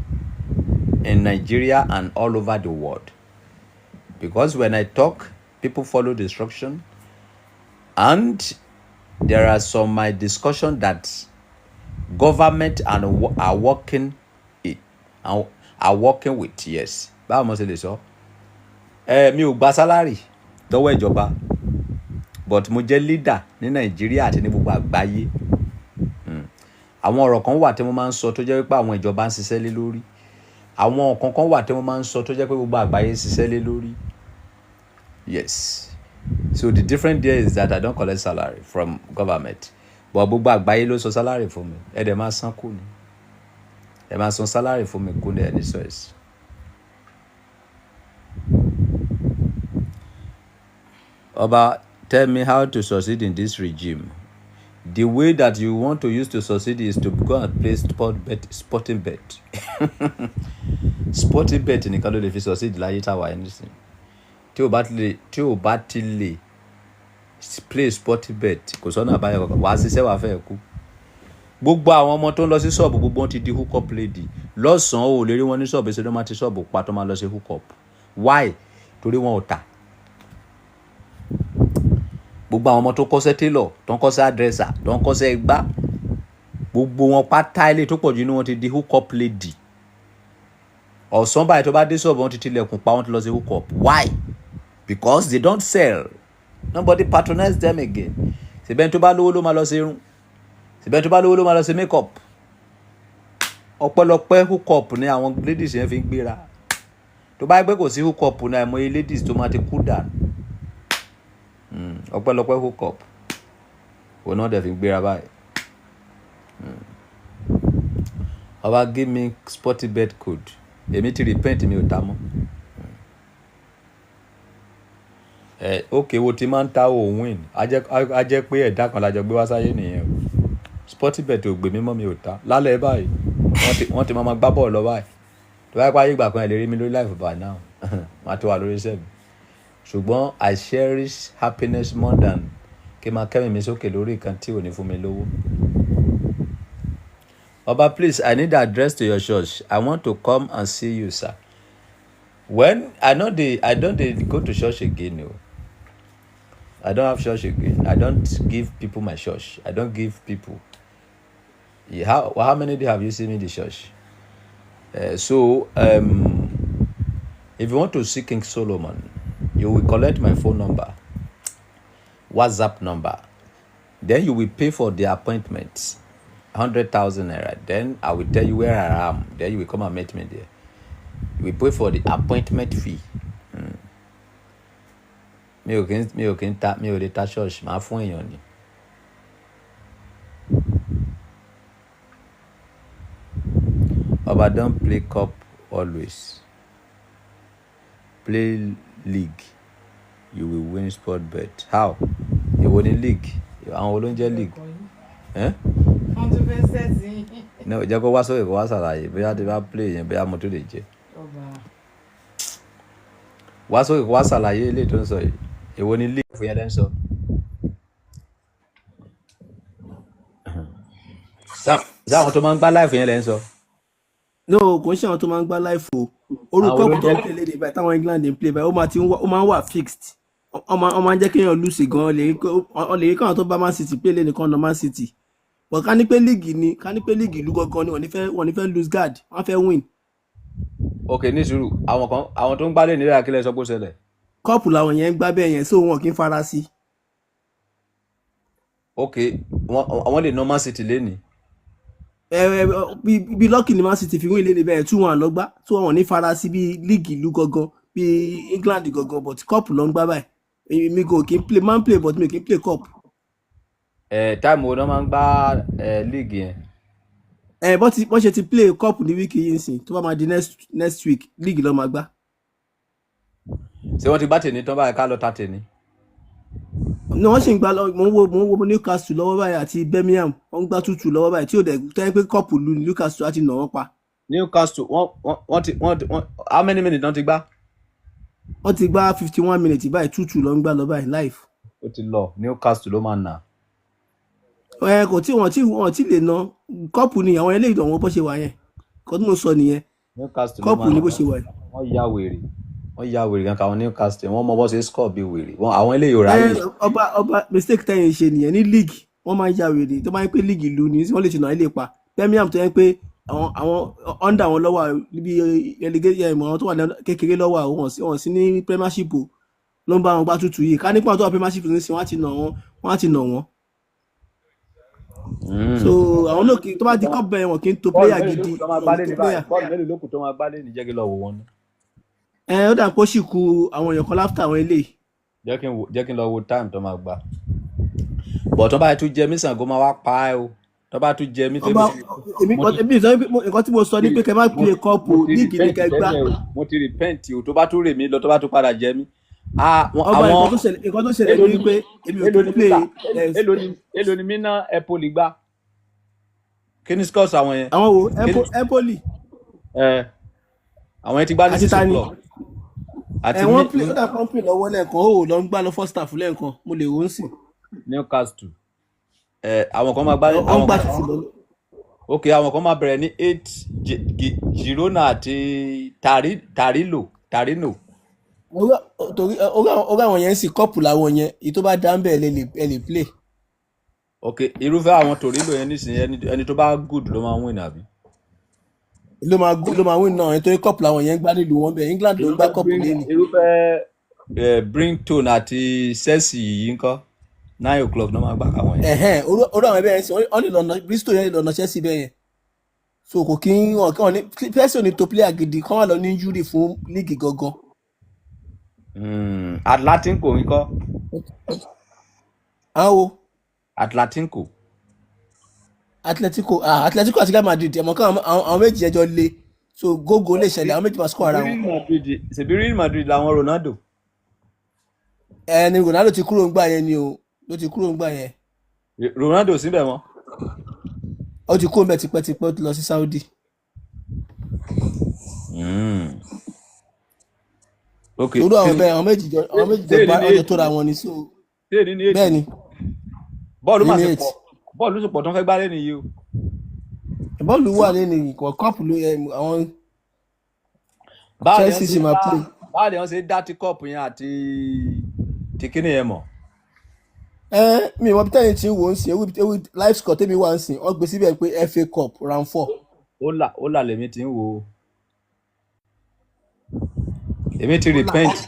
Speaker 1: in Nigeria and all over the world. Because when I talk, people follow the instruction, and there are some my discussion that government are working with. Yes. Báwo mo ṣe lè sọ? Mi ò gba salary lọ́wọ́ ìjọba, but mo jẹ́ leader ní Nàìjíríà àti ní gbogbo àgbáyé. Àwọn ọ̀rọ̀ kan wà tí mo máa ń sọ tó jẹ́ pé àwọn ìjọba ń ṣiṣẹ́ lé lórí. Àwọn nǹkan kan wà tí mo máa ń sọ tó jẹ́ pé gbogbo àgbáyé ń ṣiṣẹ́ lé lórí. Yes. So the difference there is that I don't collect salary from government. But gbogbo àgbáyé ló sọ salary fún mi. Ẹ dẹ̀ máa san kù ni. Ẹ máa san salary fún mi kù ní ẹni choice. Oba, tell me how to succeed in this regime. The way that you want to use to succeed is to go and play sporting bet. Sporting bet nìkan ló lè fi succeed láyé táwa ẹni sìn. Tí o bá ti lè play sporting bet kò sọ́nà àbáyọ kankan, wàá ṣiṣẹ́ wàá fẹ́ kú. Gbogbo àwọn ọmọ tó ń lọ sí ṣọ́ọ̀bù gbogbo wọn ti di hook up lady. Lọ́sàn-án ò lè rí wọn ní ṣọ́ọ̀bù ṣe ló máa ti ṣọ́ọ̀bù pa tó máa lọ sí hook up. Why? Torí wọn ò tà. Gbogbo àwọn ọmọ tó kọ́ṣẹ́ tailor, tó ń kọ́ṣẹ́ hairdresser, tó ń kọ́ṣẹ́ igbá, gbogbo wọn pátá ilé tó pọ̀ jù ní wọn ti di hook up lady. Ọ̀sán báyìí tó bá dé ṣọ́ọ̀bù wọn ti tilẹ̀kùn pa wọn ti lọ sí hook up. Why? Because they don't sell. Nobody patronize them again. Ṣèbẹ́ni tó bá lówó ló máa lọ ṣe irun. Ṣèbẹ́ni tó bá lówó ló máa lọ ṣe make up. Ọ̀pọ̀lọpọ̀ hook up ni àwọn ladies yẹn fi ń gbéra. Tó bá gbé kò sí hook up ní àìmọye ladies tó máa ti kú dànù. Ọ̀pọ̀lọpọ̀ hook up òun náà dẹ̀ fi ń gbéra báyìí. Oba, give me sporty bet code. Èmi ti repent mi ò ta mọ́. Okay, wo ti máa ń ta o win. A jẹ́ pé ẹ̀dá kan lájọ gbé wá sáyé nìyẹn o. Sporty bet ò gbé mímọ́ mi ò ta. Lálẹ́ báyìí wọ́n ti máa gbá bọ́ọ̀lù lọ báyìí. tó bá pààyè ìgbà kan ẹ lè rí mi lórí life by now máa tó wà lórí iṣẹ́ mi ṣùgbọ́n I cherish happiness more than kí n máa kẹ́mi mi sókè lórí nǹkan tí ò ní fún mi lówó. Oba, please, I need the address to your church. I want to come and see you, sir. When I don't go to church again. No. I don't have church again. I don't give people my church. I don't give people. How many days have you seen me in the church? If you want to see King Solomon, you will collect my phone number, WhatsApp number. Then you will pay for the appointment, 100,000 naira. Then I will tell you where I am. Then you will come and meet me there. You will pay for the appointment fee. Mi ò lè ta church, màá fún èèyàn ni. Oba, don't play cup always. Play league. You will win sport bet. How? Èwo ni league? Àwọn wo ló ń jẹ́ league?
Speaker 3: Wọ́n tún fẹ́ sẹ́sìn.
Speaker 1: No, jẹ́ kó wá sókè kó wá ṣàlàyé bóyá tí bá play yẹn bóyá mo tó lè jẹ. Wá sókè kó wá ṣàlàyé ilé tó ń sọ yìí. Èwo ni league fún yẹn lẹ́ ń sọ? Sáwọn tó máa ń gbá life yẹn lẹ́ ń sọ?
Speaker 7: No, kò ń ṣe àwọn tó máa ń gbá life o. Orúkọ tó ń play lédè báyìí táwọn England ń play báyìí ó máa ń wà fixed. Ó máa ń jẹ́ kéèyàn lose gan. Ó lè rí káwọn tó bá Man City play lé nìkan ọ̀nà Man City. But ká ní pé league ìlú gangan ni wọ́n ní fẹ́ lose guard, wọ́n fẹ́ win.
Speaker 1: Ok, ní sùúrù àwọn tó ń gbálẹ̀ nílẹ̀ àkílẹ̀ sọ pé ó ṣẹlẹ̀.
Speaker 7: Kọ́ọ̀pù làwọn yẹn ń gbá bẹ́ẹ̀ yẹn so wọn kì í fara sí.
Speaker 1: Ok, wọ́n lè ná Man City lénìí.
Speaker 7: Bí lucky ni Man City fi win lénìí bẹ́ẹ̀ 2-1 lọ́gbá tó wọn ní fara sí bí league ìlú gangan bí England gangan but kọ́ọ̀pù ló ń gbá báyìí. Èmi kò kí n play man play but mi kì í play kọ́ọ̀pù.
Speaker 1: Táìmù wo náà máa ń gbá league yẹn?
Speaker 7: Bọ́n ṣe ti play cup ní wíìkì yìí nsìn tó bá máa di next week league ló máa gbá.
Speaker 1: Ṣé wọ́n ti gbá tèmi tán báyìí ká lọ ta tèmi?
Speaker 7: ní wọ́n sì ń gbá lọ mo ń wo Newcastle lọ́wọ́ báyìí àti Birmingham wọ́n ń gbá 2-2 lọ́wọ́ báyìí tí ò dẹ̀ tẹ́ pé cup lu Newcastle àti nà wọ́n pa.
Speaker 1: Newcastle wọ́n how many minutes náà ti gbá?
Speaker 7: Wọ́n ti gbá 51 minutes báyìí 2-2 ló ń gbá lọ báyìí live.
Speaker 1: Ó ti lọ Newcastle ló máa nà.
Speaker 7: Kò tí wọ́n ti lè ná kọ́ọ̀pù ni àwọn eléyìí ìdánwò bó ṣe wà yẹn kọ́ tí mo sọ nìyẹn kọ́ọ̀pù ni bó ṣe wà yẹn.
Speaker 1: Wọ́n ya wèrè gan káwọn Newcastle wọ́n mọ bó ṣe score bí wèrè àwọn eléyìí ò ráyè.
Speaker 7: ọba mistake tẹ́yìn ṣe nìyẹn ní league wọ́n máa ń ya wèrè tó máa ń pé league ìlú ni wọ́n lè ti nà ilé pa Birmingham tó yẹ pé àwọn under wọn lọ́wọ́ níbi relegation ìmọ̀ràn tó wà kékeré lọ́wọ́ wọn sí ní Premiership ló ń bá wọn gbá tútù yìí ká nípa tó wà Premiership ní sí wọ́n á ti nà wọ́n. So àwọn náà tó bá di cup bẹ́ẹ̀ wọn kì í to player gidi.
Speaker 1: bọ́ọ̀lù mélòó lókùn tó máa gbá lé ní jẹ́ kí lọ wò wọ́n.
Speaker 7: Ó dà pé ó sì ku àwọn èèyàn kan láfítà àwọn eléyìí.
Speaker 1: jẹ́ kí n lọ wo time tó máa gbà. bọ̀ tó bá tún jẹ mí Ṣàngó máa wá pa ẹ́ o tó bá tún jẹ mí tẹ́lẹ̀.
Speaker 7: nǹkan tí mo sọ ni pé kẹ́ má play cup líìgì ní kẹ́ gbá.
Speaker 1: mo ti repent o tó bá tún rè mí lọ tó bá tún padà jẹ mí.
Speaker 7: nǹkan tó ṣẹlẹ̀ ni pé èmi ò tó play.
Speaker 1: èlò ni mí ná Empoli gbá. kí ni scores àwọn yẹn.
Speaker 7: àwọn wo Empoli.
Speaker 1: àwọn yẹn ti gbá ní 6 o'clock.
Speaker 7: wọ́n play kódà kan play lọ́wọ́ lẹ́ẹ̀kan ó lọ ń gbá lọ first half lẹ́ẹ̀kan mo lè wò ó sì.
Speaker 1: Newcastle àwọn kan máa gbá
Speaker 7: àwọn gbá títí lọ.
Speaker 1: ok àwọn kan máa bẹ̀rẹ̀ ní 8 Girona àti Torino.
Speaker 7: orí àwọn yẹn sì kọ́ọ̀pù làwọn yẹn èyí tó bá dá ń bẹ̀ ẹ lè play.
Speaker 1: ok irúfẹ́ àwọn Torino yẹn nísìnyí ẹni tó bá good ló máa win àbí.
Speaker 7: ló máa win náà nítorí cup làwọn yẹn gbá nílùú wọn bẹ́ẹ̀ England ló ń gbá cup lẹ́nu.
Speaker 1: irúfẹ́ Brington àti Chelsea yìí ńkọ́ 9 o'clock ló máa gbá káwọn yẹn.
Speaker 7: orí àwọn ẹbẹ yẹn wọ́n lè lọ́nà Bristol yẹn lè lọ́nà Chelsea bẹ́ẹ̀ yẹn so kò kí wọ́n ní Chelsea ò ní tó player gidi kọ́ wọ́n lọ ní injury fún league gangan.
Speaker 1: Atletico ńkọ́.
Speaker 7: àwọn Atletico àti Real Madrid ẹ̀mọ́ kan àwọn méjì ẹjọ́ lé so gógó lè ṣẹlẹ̀ àwọn méjì máa score ara wọn.
Speaker 1: ṣèbí Real Madrid làwọn Ronaldo.
Speaker 7: ni Ronaldo ti kúrò ńgbà yẹn ni o ló ti kúrò ńgbà yẹn.
Speaker 1: Ronaldo síbẹ̀ mọ́.
Speaker 7: ó ti kúrò ńbẹ̀ tipẹ́tipẹ́ ó ti lọ sí Saudi.
Speaker 1: Okay.
Speaker 7: Torí àwọn méjì jọ bá ọjọ́ tó ra wọn ni so. Bẹ́ẹ̀ ni.
Speaker 1: Bọ́ọ̀lù máa ṣe pọ̀. Bọ́ọ̀lù ṣe pọ̀ tó ń fẹ́ gbá lẹ́nu yìí o.
Speaker 7: Bọ́ọ̀lù wà lẹ́nu ìkọ̀ kọ́ọ̀pù ló àwọn Chelsea sì máa play.
Speaker 1: Báwo ni wọ́n ṣe dá ti kọ́ọ̀pù yẹn àti ti kíni yẹn mọ̀?
Speaker 7: Mi ìwọ̀n bíi tí ń wò ó ń sìn ewu live score tẹ́mi wà ń sìn wọ́n gbé síbẹ̀ pé FA Cup round 4.
Speaker 1: Ó là lèmi ti ń wò ó. Èmi ti repent.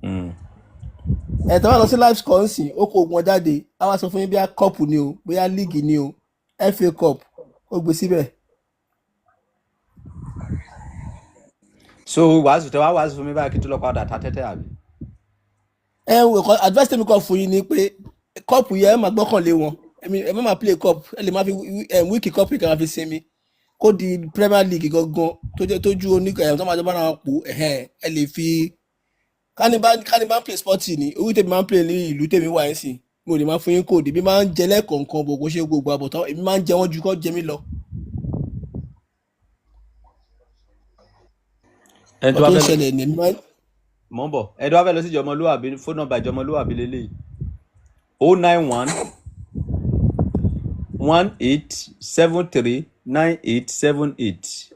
Speaker 7: Tọ́ bá lọ sí live score ń sìn ó kó ogun jáde á wá sọ fún yín bí a cup ni o bóyá league ni o FA Cup ó gbé síbẹ̀.
Speaker 1: So wàásù tẹ wá wàásù fún mi báyìí kí tó lọ padà ta tẹ́tẹ́ àbí.
Speaker 7: Advice tèmi kọ fún yín ni pé cup yẹn ẹ máa gbọ́kànlé wọn ẹ má máa play cup ẹ lè máa fi wíìkì cup yìí kí ẹ máa fi sinmi kó di Premier League gangan tójú oníkà tó máa jọ bára wọn pò ẹ lè fi kánibá play sporty ni orí tèmi máa ń play ní ìlú tèmi wà ẹ̀sìn mo lè máa fún yín kóòdù bí máa ń jẹ lẹ́ẹ̀kọ̀ọ̀kan bò kó ṣe gbogbo àbọ̀tán èmi máa ń jẹ wọ́n ju kọ́ jẹ mí lọ. ọ̀tún ìṣẹ̀lẹ̀ ní mímọ́.
Speaker 1: Mọ̀ ń bọ̀ ẹ̀dọ́ wá fẹ́ lọ sí ìjọmọlúwàbí fóònù nọ́mbà ìjọmọlúwàbí lélẹ́yìí 091 1873 9878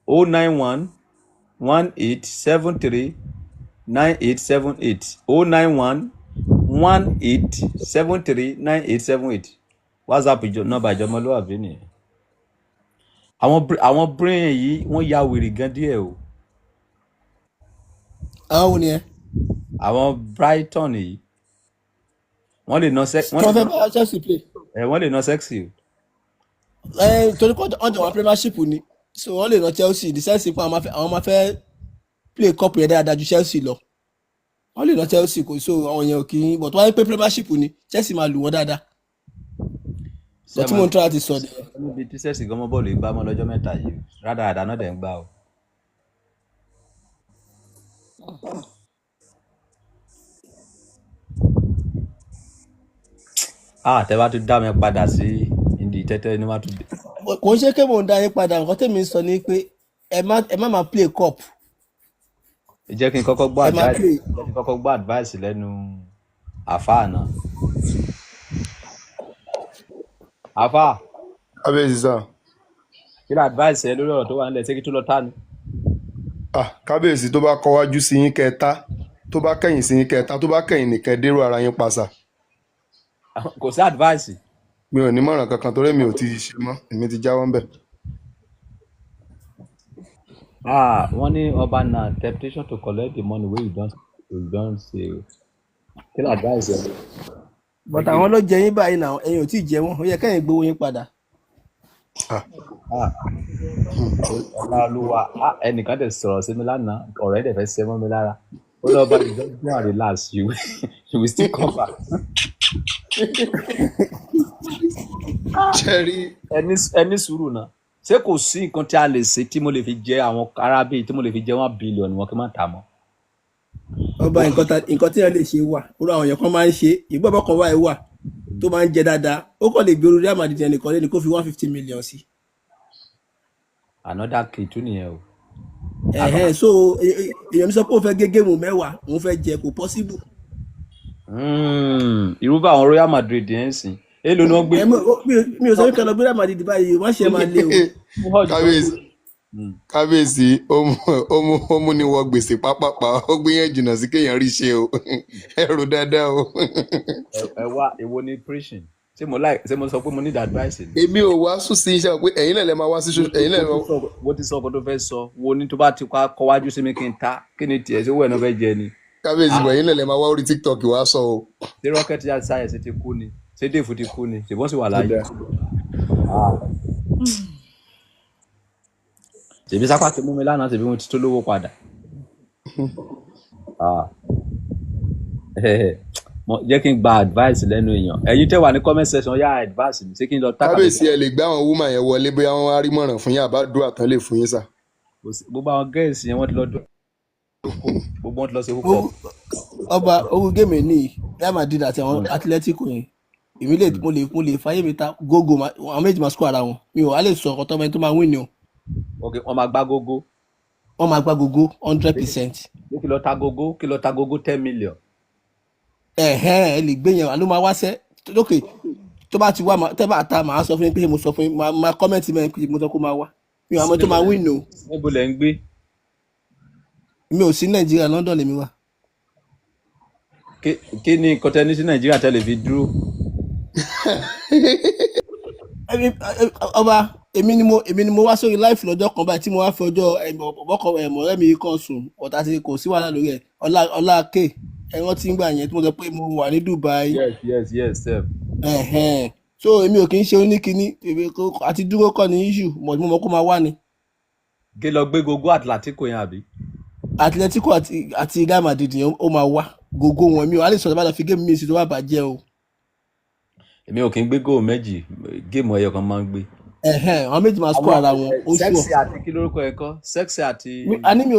Speaker 1: 091 1873 9878 091 1873 9878 WhatsApp nọ́mbà ìjọmọlúwàbí nìyẹn. Àwọn brain yìí wọ́n ya wèrè gan díẹ̀ o.
Speaker 7: Àwọn wo ni ẹ?
Speaker 1: Àwọn Brighton yìí wọ́n lè ná sexy.
Speaker 7: Wọ́n fẹ́ bá Chelsea play.
Speaker 1: Wọ́n lè ná sexy.
Speaker 7: Torí kọ́ ọjọ́ wọn Premiership ni so wọ́n lè ná Chelsea the sense pé àwọn máa fẹ́ play cup yẹn dáadáa ju Chelsea lọ. Wọ́n lè ná Chelsea kò so àwọn yẹn ò kì í but wọ́n á pé Premiership ni Chelsea máa lù wọ́n dáadáa. But tí mo ń tọ́ láti sọ dẹ̀.
Speaker 1: Níbi tí Chelsea gan mọ́ bọ́ọ̀lù ìgbà mọ́ lọ́jọ́ mẹ́ta yìí rádaràdà náà dẹ̀ ń gbá o. Tẹ́ bá tún dá mi padà sí ìdí tẹ́tẹ́ ní wàá tún dé.
Speaker 7: Kò ń ṣe pé mò ń dá yín padà nǹkan tèmi sọ ni pé ẹ má máa play cup.
Speaker 1: Jẹ́ kí n kọ́kọ́ gbọ́ advice lẹ́nu àfáà náà. Àfáà.
Speaker 8: Kábíyèsí sá.
Speaker 1: Kí ni advice ẹ lórí ọ̀rọ̀ tó wà nílẹ̀ ṣé kí tó lọ tá ni?
Speaker 8: Kábíyèsí tó bá kọwájú sí yín kẹta tó bá kẹ̀yìn sí yín kẹta tó bá kẹ̀yìn nìkan dérò ara yín pàṣà.
Speaker 1: Kò sí advice.
Speaker 8: Mi ò ní mọ̀ràn kankan torí mi ò ti ṣe mọ́ èmi ti jáwọ́ ń bẹ̀.
Speaker 1: Wọ́n ní ọba na temptation to collect the money wey you don say. Kí ni advice ẹ?
Speaker 7: But àwọn ló jẹ yín báyìí náà ẹ̀yin ò tí ì jẹ wọ́n ó yẹ kẹ́yìn gbowó yín padà.
Speaker 1: Ọláolúwa ẹnìkan tẹ̀ sọ̀rọ̀ sí mi lánàá ọ̀rẹ́ dẹ̀ fẹ́ ṣe mọ́ mi lára ó lọ bá ìjọ gbọ́n and relax you will still come back. ẹni sùúrù náà ṣé kò sí nǹkan tí a lè ṣe tí mo lè fi jẹ àwọn arábí tí mo lè fi jẹ 1 billion wọn kí n má ta mọ́.
Speaker 7: Ọba nǹkan tí wọ́n lè ṣe wà orí àwọn èèyàn kan máa ń ṣe ìgbọ́bọ̀ kan wáyé wà tó máa ń jẹ dáadáa ó kàn lè gbé orí Real Madrid ẹnìkan lẹ́nu kó fi 150 million sí.
Speaker 1: Another key tún nìyẹn o.
Speaker 7: So èèyàn ní sọ pé òun fẹ́ gé géèmù 10 òun fẹ́ jẹ kò possible.
Speaker 1: Irú bá àwọn Real Madrid yẹn sìn èlò ni wọ́n gbé.
Speaker 7: Mi ò sọ pé kí ẹ lọ gbé Real Madrid báyìí wọ́n ṣe máa lé o.
Speaker 8: Kábíyèsí ó mú ni wọ gbèsè pápápá ó gbìyànjú jìnnà sí kéèyàn rí ṣe o ẹrù dáadáa o.
Speaker 1: Ẹ wá èwo ni preaching ṣé mo sọ pé mo need advice ni.
Speaker 8: Èmi ò wá sùn sí iṣẹ́ pé ẹ̀yin náà lè máa wá sí ẹ̀yin náà lè máa.
Speaker 1: Mo ti sọ ọkọ tó fẹ́ sọ wo ni tó bá ti kọ́ wájú sí mi kí n ta kí ni tiẹ̀ sí owó ẹ̀ náà fẹ́ jẹ ni.
Speaker 8: Kábíyèsí bọ̀ ẹ̀yin náà lè máa wá orí TikTok wá sọ o.
Speaker 1: Ṣé rocket yard science ti kú ni ṣé Dave ti kú ni ṣùgbọ́n sì wà láàyè. Ṣèbí sápá ti mú mi lánàá ṣèbí mo ti tó lówó padà. Jẹ́ kí n gba advice lẹ́nu èèyàn ẹ̀yin tẹ́ wà ní comment section yá advice mi ṣé kí n lọ tákà.
Speaker 8: Kábíyèsí ẹ lè gbé àwọn woman yẹn wọlé bóyá wọ́n wá rí mọ̀ràn fún yín àbádùn àtàn lè fún yín sà.
Speaker 1: Gbogbo àwọn girls yẹn wọ́n ti lọ dùn gbogbo wọn ti lọ ṣe púpọ̀.
Speaker 7: Ọba owó géèmù ní Real Madrid àti àwọn Atletico yẹn èmi mo lè fàyè mi ta gógó àwọn méjì máa score ara wọn mi ò wá lè sọ ọkọ tọ́mọ ẹni tó máa win ni o.
Speaker 1: Ok wọ́n máa gbá gógó.
Speaker 7: wọ́n máa gba gogo 100%.
Speaker 1: kí ló ta gogo 10 million.
Speaker 7: Ẹ lè gbé yẹn wà ló máa wá sẹ́ lókè tó bá ti wá tẹ́ bá ta màá sọ fún yín pé mo sọ fún yín máa kọ́mẹ́ǹtì mẹ́rin pé mo sọ kó máa wá mi ò àmọ́ tó máa win no.
Speaker 1: níbo lẹ ń gbé.
Speaker 7: mi ò sí Nàìjíríà London lèmi wà.
Speaker 1: kí ni nǹkan tẹ́ ní sí Nàìjíríà tẹ́ lè fi dúró.
Speaker 7: ọba èmi ni mo wá sórí live lọ́jọ́ kan báyìí tí mo wá fi ọjọ́ ọ̀rẹ́ mi kan sùn ọ̀tá tí kò sí wàhálà lórí ẹ̀ ọlá k ẹran tí ń gbà yẹn tí mo sọ pé mo wà ní Dubai.
Speaker 1: yes.
Speaker 7: So èmi ò kì í ṣe oníkíní àti dúró kọ́ ní issue mo mọ̀ kó máa wá ni.
Speaker 1: kí lọ gbé gogo Atletico yẹn àbí.
Speaker 7: Atletico àti Real Madrid yẹn ó máa wá gogo wọn mi ò á lè sọ̀rọ̀ bá lọ fi géèmù mi sí tó bá bàjẹ́ o.
Speaker 1: èmi ò kì í gbé góò méjì géèmù ẹyọ kan máa ń gbé.
Speaker 7: àwọn méjì máa score ara wọn ó sùn.
Speaker 1: sexy àti kí lórúkọ ẹ kọ sexy àti.
Speaker 7: àní mi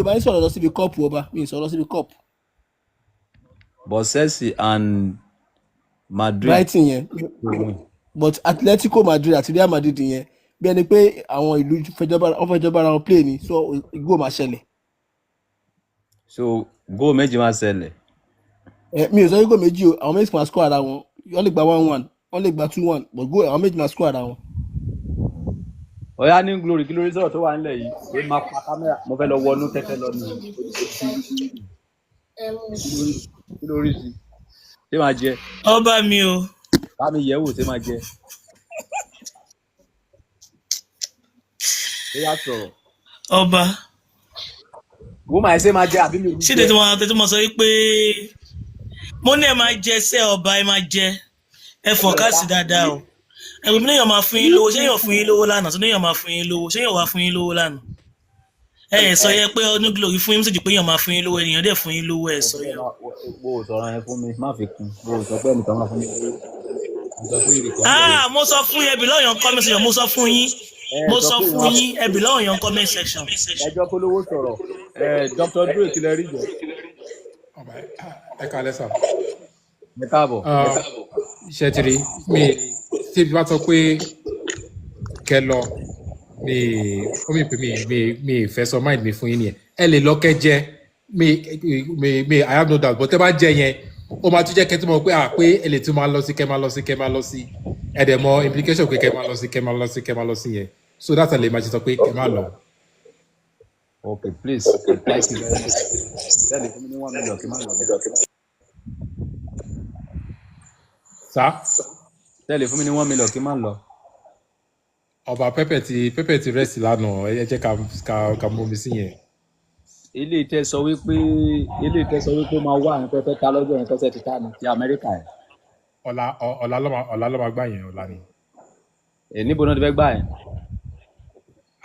Speaker 7: ò bá ń sọ̀rọ̀ lọ síbi cup ọba mi ò sọ̀rọ̀ lọ síbi cup.
Speaker 1: but sexy and Madrid.
Speaker 7: Brighton yẹn but Atletico Madrid àti Real Madrid yẹn bí ẹni pé àwọn ìlú fẹjọba ara wọn play ni so góò máa ṣẹlẹ̀.
Speaker 1: so góò méjì máa ṣẹlẹ̀.
Speaker 7: mi ò sọ góò méjì o àwọn méjì máa score ara wọn wọ́n lè gba 1-1 wọ́n lè gba 2-1 but góò àwọn méjì máa score ara wọn.
Speaker 1: ọ̀yá ní glory kí lórí sọ̀rọ̀ tó wà nílẹ̀ yìí pé máa pa kámẹ́rà mo fẹ́ lọ wọnú tẹ́tẹ́ lọ nù. kí lórí sí ṣé máa jẹ.
Speaker 9: ọba mi o.
Speaker 1: bá mi yẹ̀ wò ṣé máa jẹ. ṣé yà sọ̀rọ̀.
Speaker 9: ọba.
Speaker 1: wọ́n máa ṣe máa jẹ àbí mi ò ní jẹ.
Speaker 9: ṣé tètè mo sọ wípé mo ní ẹ máa jẹ ṣé ọba ẹ máa jẹ ẹ fọkásì dáadáa o ẹgbẹ́ mi níyàn máa fún yín lówó ṣé yàn fún yín lówó lánàá tó níyàn máa fún yín lówó ṣé yàn wá fún yín lówó lánàá ẹ sọ yẹ pé ọdún glory fún yín méjèèjì pé yàn máa fún yín lówó ènìyàn dẹ̀ fún yín lówó ẹ sọ yẹ.
Speaker 1: bó o sọ̀rọ̀ yẹn fún mi má fi kún bó o sọ pé ẹnìkan máa fún mi lówó.
Speaker 9: mo sọ fún yín ẹbí lọ́yàn comment section mo sọ fún yín ẹbí lọ́yàn comment section.
Speaker 1: ẹjọ́ polówó sọ̀rọ̀ Dr. Dre kí lẹ rí jọ.
Speaker 10: ẹ kálẹ́ sà.
Speaker 1: ẹ káàbọ̀.
Speaker 10: ṣẹ́tìrì mi tí ibi bá sọ pé kẹ lọ ó mi pè mi ìfẹ́ sọ mind mi fún yín nìyẹn ẹ lè lọ kẹ jẹ mi I have no doubt but tẹ bá jẹ yẹn ó máa tún jẹ́ kẹ́ tó mọ̀ pé ẹ lè tún máa lọ sí kẹ́ máa lọ sí ẹ dẹ̀ mọ̀ implication pé kẹ́ máa lọ sí yẹn so that's why lè máa ṣe sọ pé kẹ́ máa lọ.
Speaker 1: Okay, please. Thank you very much. Tell me, how many 1 million kí máa lọ.
Speaker 10: Sá.
Speaker 1: Tell me, how many 1 million kí máa lọ.
Speaker 10: Ọba pẹ́pẹ́ ti rẹ́sì lánàá ẹ jẹ́ ká mú mi sí yẹn.
Speaker 1: Ilé ìtẹ́ sọ wípé máa wá àwọn pẹ́pẹ́ ta lọ́jọ́ yẹn tọ́sẹ̀ ti ta ní ti Amẹ́ríkà yẹn.
Speaker 10: Ọ̀la ló máa gbà yẹn ọ̀la ni.
Speaker 1: Níbo náà ti fẹ́ gbà yẹn?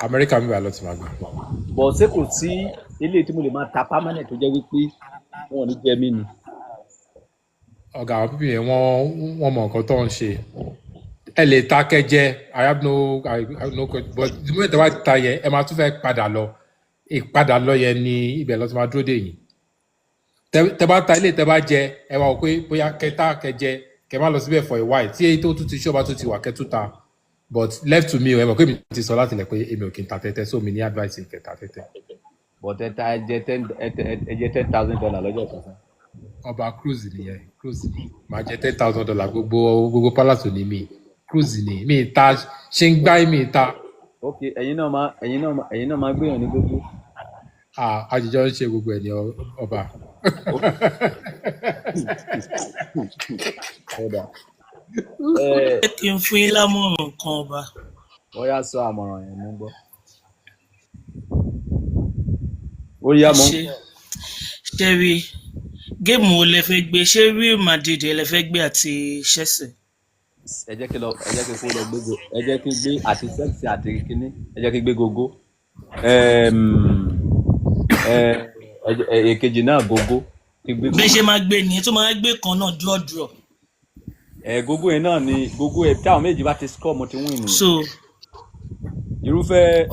Speaker 10: Amẹ́ríkà mi wà lọ ti máa gbà.
Speaker 1: Bọ̀ ṣé kò sí ilé tí mo lè máa ta permanent tó jẹ́ wípé wọn ò ní jẹ mí ni.
Speaker 10: Ọ̀gá àwọn pípì yẹn wọ́n mọ nǹkan tó ń ṣe. Ẹ lè ta kẹjẹ I have no but the moment wá ta yẹn ẹ máa tún fẹ́ padà lọ ìpadà lọ yẹn ní ibẹ̀ lọ ti máa dúró dè yìí. Tẹ bá ta ilé tẹ bá jẹ ẹ wá wò pé bóyá kẹta kẹjẹ kẹ má lọ síbẹ̀ for a while tí èyí tó tún ti ṣọ́ba tó ti wà kẹ tún ta. But left to me ẹ mọ̀ pé mi ti sọ láti lẹ̀ pé èmi ò kí n ta tẹ́tẹ́ so mi ní advice kẹ ta tẹ́tẹ́.
Speaker 1: But ẹ jẹ $10,000 lọ́jọ́ kan.
Speaker 10: Ọba cruise nìyẹn cruise ni màá jẹ $10,000 gbogbo palace ní mi cruise ni mi ta ṣe ń gbá mi ta.
Speaker 1: Ok ẹ̀yin náà máa gbéyàn ní gbogbo.
Speaker 10: Àjíjọ ń ṣe gbogbo ẹ̀ ní ọba.
Speaker 9: kí n fún yín lámọ̀ràn kan ọba.
Speaker 1: Ó yá sọ àmọ̀ràn yẹn mú gbọ́. Ó yá mọ́.
Speaker 9: ṣé rí géèmù wo lẹ fẹ́ gbé ṣé Real Madrid lẹ fẹ́ gbé àti Chelsea.
Speaker 1: ẹ jẹ́ kí kó lọ gbégo ẹ jẹ́ kí gbé àti sẹ́ẹ̀sì àti kíní ẹ jẹ́ kí gbé gogo èkejì náà gogo.
Speaker 9: bẹ́ẹ̀ ṣe máa gbé nìyẹn tó máa gbé kan náà draw.
Speaker 1: Gogo yẹn náà ni gogo ẹ táwọn méjì bá ti score mo ti win nìyẹn.
Speaker 9: so
Speaker 1: irúfẹ́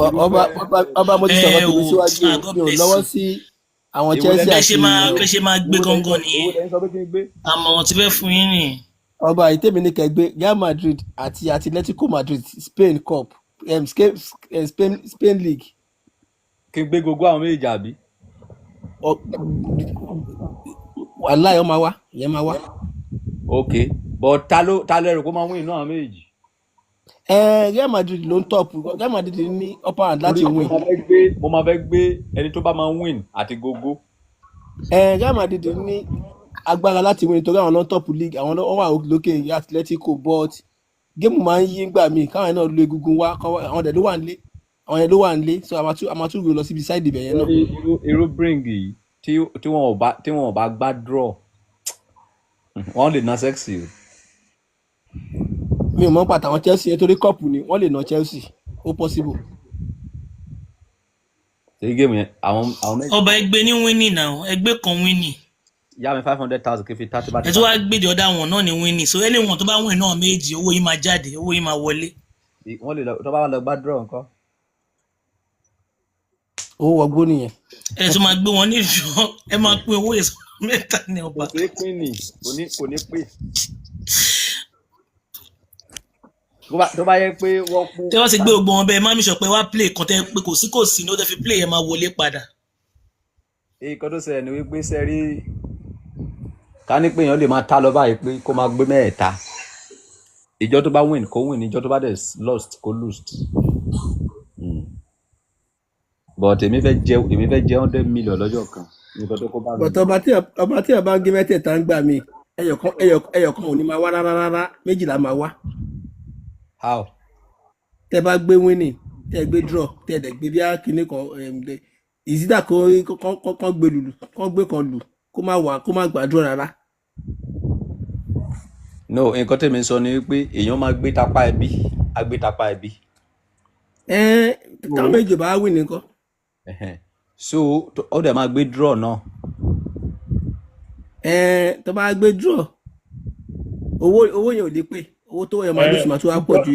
Speaker 7: ọba mo ti sọ̀rọ̀ tó síwájú mi ò lọ́wọ́ sí àwọn Chelsea àti
Speaker 9: bẹ́ẹ̀ ṣe máa gbé gangan nìyẹn àmọ́ tí fẹ́ fún yín nìyẹn.
Speaker 7: ọba ìtẹ́mi ní kẹgbẹ́ Real Madrid àti Atletico Madrid Spain Cup Spain League.
Speaker 1: kí n gbé gbogbo àwọn méjì àbí.
Speaker 7: wàhálà yẹn máa wá ìyẹn máa wá.
Speaker 1: ok but ta lẹ́rù kó máa win inú àwọn méjì.
Speaker 7: Real Madrid ló ń tọ́pù. Real Madrid ní upper hand láti win.
Speaker 1: mo máa fẹ́ gbé ẹni tó bá máa win àti gogo.
Speaker 7: Real Madrid ní agbára láti win nítorí àwọn náà tọ́pù league àwọn náà wà lókè Atletico but géèmù máa ń yí gbà mí káwọn náà lo egungun wá àwọn ẹ̀dẹ̀ ló wà nílé so àmàtúrò lọ síbi side ibẹ̀ yẹn náà.
Speaker 1: irú bring yìí tí wọn ò bá gbá draw wọ́n lè ná sexy o.
Speaker 7: mi ò mọ̀ pàtàkì àwọn Chelsea nítorí cup ni wọ́n lè ná Chelsea ó possible.
Speaker 1: ṣé géèmù yẹn àwọn
Speaker 9: ọba ẹgbẹ́ ní winning náà ẹgbẹ́ kan winning.
Speaker 1: yá mi 500,000 kí n fi 30 bá ti.
Speaker 9: ẹ tó wá gbèdé ọ̀dà wọn náà ní winning so ẹni wọn tó bá win náà méjì owó yìí máa jáde owó yìí máa wọlé.
Speaker 1: wọ́n lè tó bá lọ gbá draw nǹkan.
Speaker 7: owó wọgbó nìyẹn.
Speaker 9: ẹ tó máa gbé wọn ní ìṣó ẹ máa pín owó yẹn mẹ́ta ní ọba.
Speaker 1: kò ní pín ní kò ní pè. tó bá yẹ pé wọ́n pín.
Speaker 9: tẹ́ wọ́n ti gbé gbogbo wọn bẹ́ẹ̀ má mi sọ pé wá play kan tẹ́ pé kò sí ní ó tẹ́ fi play yẹn máa wọlé padà.
Speaker 1: kan tó ṣẹlẹ̀ ni wípé sẹ́rí ká ní pé èèyàn lè máa tá lọ báyìí pé kó máa gbé mẹ́ẹ̀ta ìjọ tó bá win kó win ìjọ tó bá dẹ̀ lost kó lose. but èmi fẹ́ jẹ 100 million lọ́jọ́ kan nǹkan tó kó bá mi.
Speaker 7: but ọba tí ọba ń gé mẹ́tẹ̀ẹ̀ta ń gbà mí ẹyọkan ò ní máa wá rárá méjìlá máa wá.
Speaker 1: how.
Speaker 7: tẹ bá gbé winning tẹ gbé draw tẹ dẹ̀ gbé bí akíní kan ìsídà kan gbé lùlù kan gbé kan lù kó má gbàdúrà rárá.
Speaker 1: no nǹkan tèmi sọ ni wípé èèyàn máa gbé tapá ẹbí á gbé tapá ẹbí.
Speaker 7: táwọn méjì bá win nìkan.
Speaker 1: so ó dẹ̀ máa gbé draw náà.
Speaker 7: tó bá gbé draw owó yẹn ò lè pè owó tó yẹ máa lóṣù máa tó wá pọ̀ ju.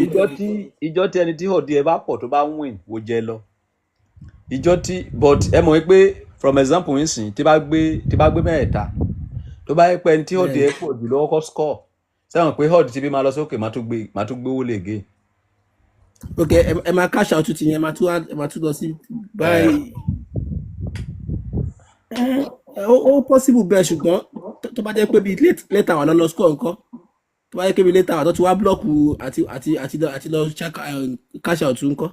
Speaker 1: ìjọ tí ẹni tí ọ̀dí ẹ bá pọ̀ tó bá win wò jẹ lọ. ìjọ tí but ẹ mọ̀ wípé from example nsìn tí bá gbé mẹ́ẹ̀ta tó bá yẹ pé ẹni tí ọ̀dí ẹ pọ̀ jù lọ́wọ́ kọ́ score sẹ́wọ̀n pé ọ̀dí tí bí máa lọ sókè máa tún gbé owó lè gé.
Speaker 7: ok ẹ máa cash out ti yẹn máa tún lọ sí báyìí. ó possible bẹ́ẹ̀ ṣùgbọ́n tó bá jẹ́ pé bíi late hour lọ score nǹkan tó bá jẹ́ pé bíi late hour tó ti wá blọ́ọ̀kù àti lọ cash out nǹkan.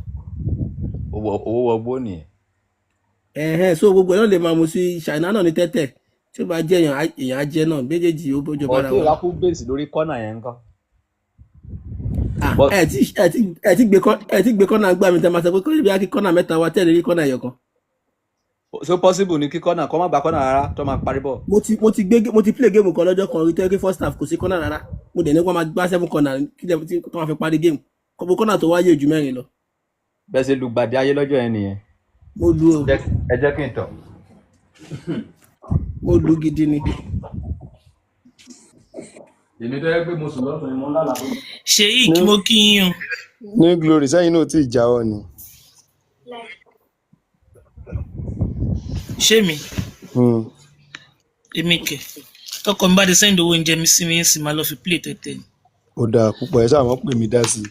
Speaker 1: owó wọgbó nìyẹn.
Speaker 7: so gbogbo náà lè máa mú sí ṣàìná náà ní tẹ́tẹ̀ tí ó bá jẹ́ èèyàn á jẹ́ náà méjèèjì ó bójú bára wọn.
Speaker 1: ọtí ìwà kú bèsì lórí kọ́nà yẹn nǹkan.
Speaker 7: ẹ ti gbé kọ́nà gbà mí tẹ́ máa sọ pé kó ibi akí kọ́nà mẹ́ta wá tẹ́lẹ̀ rí kọ́nà ẹ̀yọ̀kan.
Speaker 1: so possible ni kí kọ́nà kọ́ má gba kọ́nà rárá tó máa parí bọ̀.
Speaker 7: mo ti play game kan lọ́jọ́ kan rí tẹ́lẹ̀ first half kò sí kọ́nà rárá mo dẹ̀ ní wọ́n máa gbá 7 kọ́nà kí lè tó máa fi parí game kọ́bù kọ́nà tó wáyé ojú mẹ́rin lọ.
Speaker 1: bẹ́ẹ̀ ṣe lùgbàdì ayé lọ́jọ́ yẹn nìyẹn.
Speaker 7: mo lu o.
Speaker 1: ẹ jẹ́ kí n tọ̀.
Speaker 7: mo lu gidi ni.
Speaker 1: èmi tó yẹ pé mo sùn lọ́sàn-án mo ń lálàá.
Speaker 9: ṣèyí kí mo kí yín o.
Speaker 8: ní glory sẹ́yìn náà tí ì jáwọ́ ni.
Speaker 9: ṣé mi èmi kẹ tọkọ mi bá ti sẹ́yìn owó oúnjẹ mi sí mi ń sì máa lọ fi play tẹ̀tẹ̀ ni.
Speaker 8: ó dáa púpọ̀ ẹ sáà mọ́ pè mí dá sí i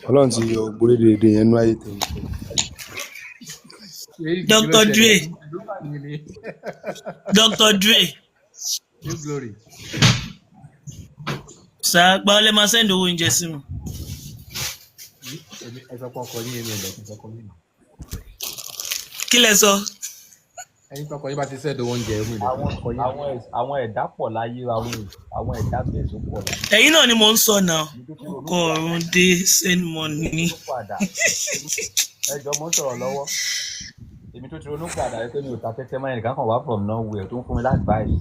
Speaker 8: ọlọ́run ti yọ ògbóré dèdè yẹn nú ayé tèmi.
Speaker 9: Dr. Dre.
Speaker 10: New glory.
Speaker 9: Sàgbà ọlẹ́ máa sẹ́yìn owó oúnjẹ sí mi.
Speaker 10: ẹ sọ pé ọkọ yín èmi ọ̀dọ̀ kìí sọkọ yín.
Speaker 9: kí lẹ sọ.
Speaker 10: ẹni tọkọ yín bá ti sẹ́ẹ̀dọ̀ oúnjẹ èmi ọ̀dọ̀ kìí sọkọ yín.
Speaker 1: àwọn ẹ̀dá pọ̀ láyé àwọn ẹ̀dá bèèzó pọ̀ láyé.
Speaker 9: ẹ̀yin náà ni mò ń sọ náà kọ ọ̀run dé send money.
Speaker 1: ẹjọ́ mo ń sọ̀rọ̀ lọ́wọ́ èmi tó ti ronú padà pé mi ò ta tẹ́tẹ́ mọ́ ẹnìkan kan wá from nowhere tó ń fún mi láti báyìí.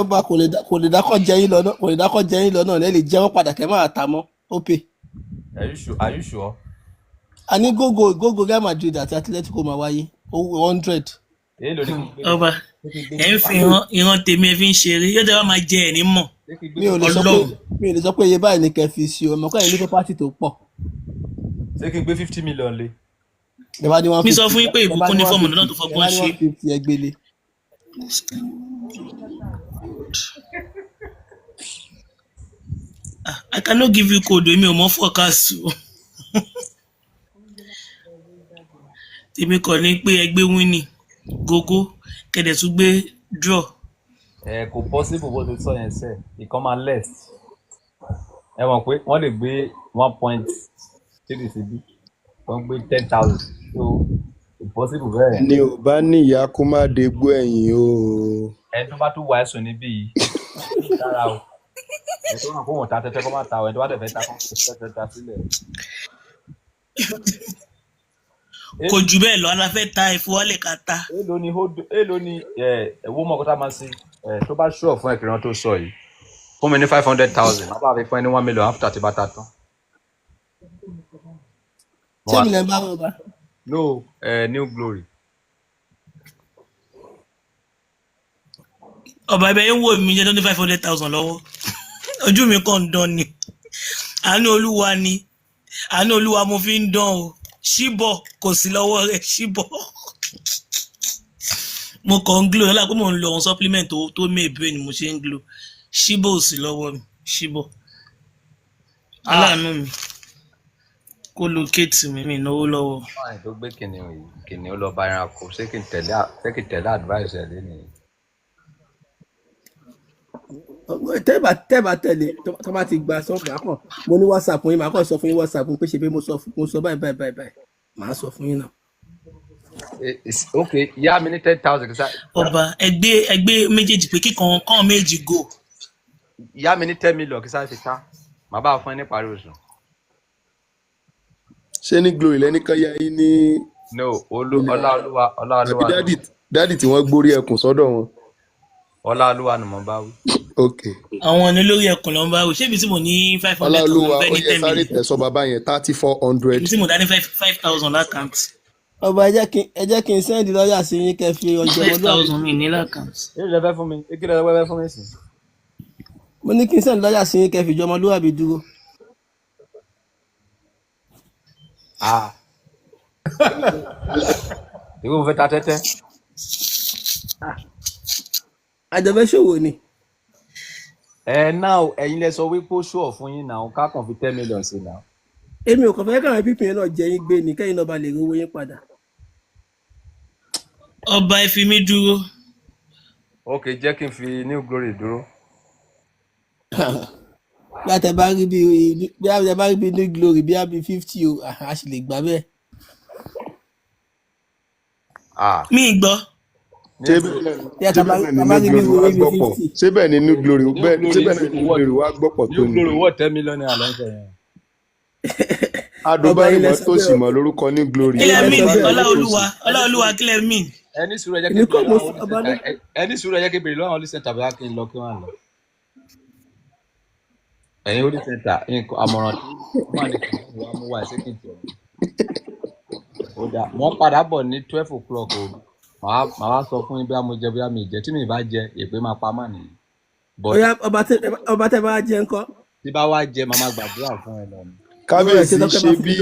Speaker 7: ọba kò lè dákọ̀ jẹ́ yín lọ náà lè jẹ́wọ́ padà kẹ́ máa ta mọ́ ó pè.
Speaker 1: Are you sure?
Speaker 7: a ní gógó Real Madrid àti Atletico máa wáyé 100.
Speaker 9: ọba ẹ ń fi ìran tèmi ẹ fi ń ṣeré yóò dábàá máa jẹ ẹ ní mọ̀.
Speaker 7: mi ò lè sọ pé iye báyìí ni kẹ́ fi sí o ọmọ kọ́ ẹ̀ ní pọ́pátì tó pọ̀.
Speaker 1: ṣé kí n gbé 50 million lé.
Speaker 9: mi sọ fún yín pé ìbùkún ní fọ́ọ̀mù náà tó fọgbọ́n ṣe.
Speaker 7: 150 ẹgbẹ́lé.
Speaker 9: I cannot give you code èmi ò mọ forecast o. tèmi kàn ní pé ẹ gbé winning gógó kẹ̀dẹ̀ tún gbé draw.
Speaker 1: Kò possible bó ti sọ yẹn sẹ́ ìkan máa less ẹ mọ̀ pé wọ́n lè gbé 1.3 síbí wọ́n gbé 10,000 so impossible bẹ́ẹ̀ yẹn.
Speaker 8: ni ò bá níyà kó má dégbò ẹ̀yìn o.
Speaker 1: ẹni tó bá tún wà ẹ̀sùn níbí yìí dára o ẹni tó hàn kó wọn ta tẹ́tẹ́ kó má ta o ẹni tó bá tẹ̀ fẹ́ ta kó tẹ́tẹ́ ta sílẹ̀.
Speaker 9: kò jù bẹ́ẹ̀ lọ aláfẹ́ ta ìfowólẹ̀ ká ta.
Speaker 1: èló ni ẹ̀wọ́ mọ̀ kó tá máa ṣe tó bá ṣúọ̀ fún ẹ̀kìrán tó sọ yìí fún mi ní 500,000 má bàa fi fún ẹni 1 million after ti bá ta tán.
Speaker 7: ṣé mi lè bá wọn bá.
Speaker 1: no new glory.
Speaker 9: ọba ẹbẹ yín wò mí jẹ tó ní 500,000 lọ́wọ́ ojú mi kàn ń dán ni àánú olúwa ni àánú olúwa mo fi ń dán o ṣíbọ̀ kò sí lọ́wọ́ rẹ̀ ṣíbọ̀ mo kàn ń glo lọ́la pé mo ń lo àwọn supplement tó mẹ́ẹ̀bẹ́ ni mo ṣe ń glo ṣíbọ̀ ò sí lọ́wọ́ mi ṣíbọ̀ aláàánú mi kó locate mi náwó lọ́wọ́.
Speaker 1: báyìí tó gbé kìnìún lọ bá ẹranko ṣé kí n tẹ̀lé advice ẹ̀ lé nìyí.
Speaker 7: tẹ́bà tẹ̀lé tó bá ti gba sọ́ọ̀fù àkàn mo ní whatsapp yín màá kàn sọ fún yín whatsapp pé ṣe pé mo sọ báyìí màá sọ fún yín náà.
Speaker 1: ok yá mi ní 10,000 kìsà.
Speaker 9: ọba ẹgbẹ́ méjèèjì pé kíkan kàn méjì go.
Speaker 1: yá mi ní 10 million kìsà fi ta màá bá fún ẹ ní parí oṣù.
Speaker 8: ṣé ní glory lẹ́nìkan yá yín ní.
Speaker 1: no ọláolúwa.
Speaker 8: àbí dádì tí wọ́n gbórí ẹkùn sọ́dọ̀ wọn.
Speaker 1: ọláolúwa ni mo bá wí.
Speaker 8: ok.
Speaker 9: àwọn ní lórí ẹkùn ló ń bá wí ṣé ibi tí mo ní 500,000
Speaker 8: ọláolúwa
Speaker 9: fẹ́
Speaker 8: ó
Speaker 9: ní
Speaker 8: yẹ
Speaker 9: 10
Speaker 8: sáré
Speaker 9: million
Speaker 8: tẹ̀sọ́ bàbá yẹn 3,400.
Speaker 9: ibi tí mo dá ní 5,000 lákàntì.
Speaker 7: ọba ẹ jẹ́ kí n sẹ́ndì lọ́yà sí yín kẹ́ fi ọjọ́ ọmọlúwàbí.
Speaker 9: 5,000 mi ní lákàntì.
Speaker 1: èyí lè fẹ́ fún mi èkí lè fẹ́ fún mi sí.
Speaker 7: mo ní kí n sẹ́ndì lọ́yà sí yín kẹ́ fi ọjọ́ ọmọlúwàbí dúró.
Speaker 1: ìwé mo fẹ́ ta tẹ́tẹ́.
Speaker 7: àjọfẹ́ ṣòwò ni.
Speaker 1: náà ẹ̀yin lẹ sọ wípé ó ṣùọ̀ fún yín náà ká kàn fi 10 million sí náà.
Speaker 7: èmi ò kàn fẹ́ káwọn pípín yẹn náà jẹ yín gbé ni kẹ́yìn náà bá lè rówó yín padà.
Speaker 9: ọba ẹ fi mí dúró.
Speaker 1: ok jẹ́ kí n fi new glory dúró.
Speaker 7: bí a tẹ bá rí bí new glory bí a bí 50 o a sì lè gbà bẹ́ẹ̀.
Speaker 9: mi gbọ́.
Speaker 8: ṣé bẹ́ẹ̀ ni new glory wá gbọ́pọ̀ tó ní.
Speaker 1: new glory wọ́n 10 million naira lọ́sẹ̀ yẹn.
Speaker 8: adóbárí mọ́ tó sì mọ́ lórúkọ new glory.
Speaker 9: kílẹ̀ mi ọláolúwa kílẹ̀ mi.
Speaker 1: ẹni sùúrù ẹ jẹ́ kí bèrè lọ́wọ́ àwọn olùsẹ̀ntà bóyá kí n lọ kí wọ́n lọ. ẹ̀yin olùsẹ̀ntà àmọ̀ràn tí wọ́n ní kí wọ́n mú wá ẹ̀sẹ̀ kí n tẹ̀ wọ́n padà bọ̀ ní 12 o'clock o màá wá sọ fún yín bí mo jẹ bí mi jẹ tí mi bá jẹ èpè máa pa má nìyí.
Speaker 7: ọba tẹ bá jẹ ńkọ́.
Speaker 1: tí bá wá jẹ màá máa gbàdúrà fún ẹ lọ.
Speaker 8: kábíyèsí ṣe bí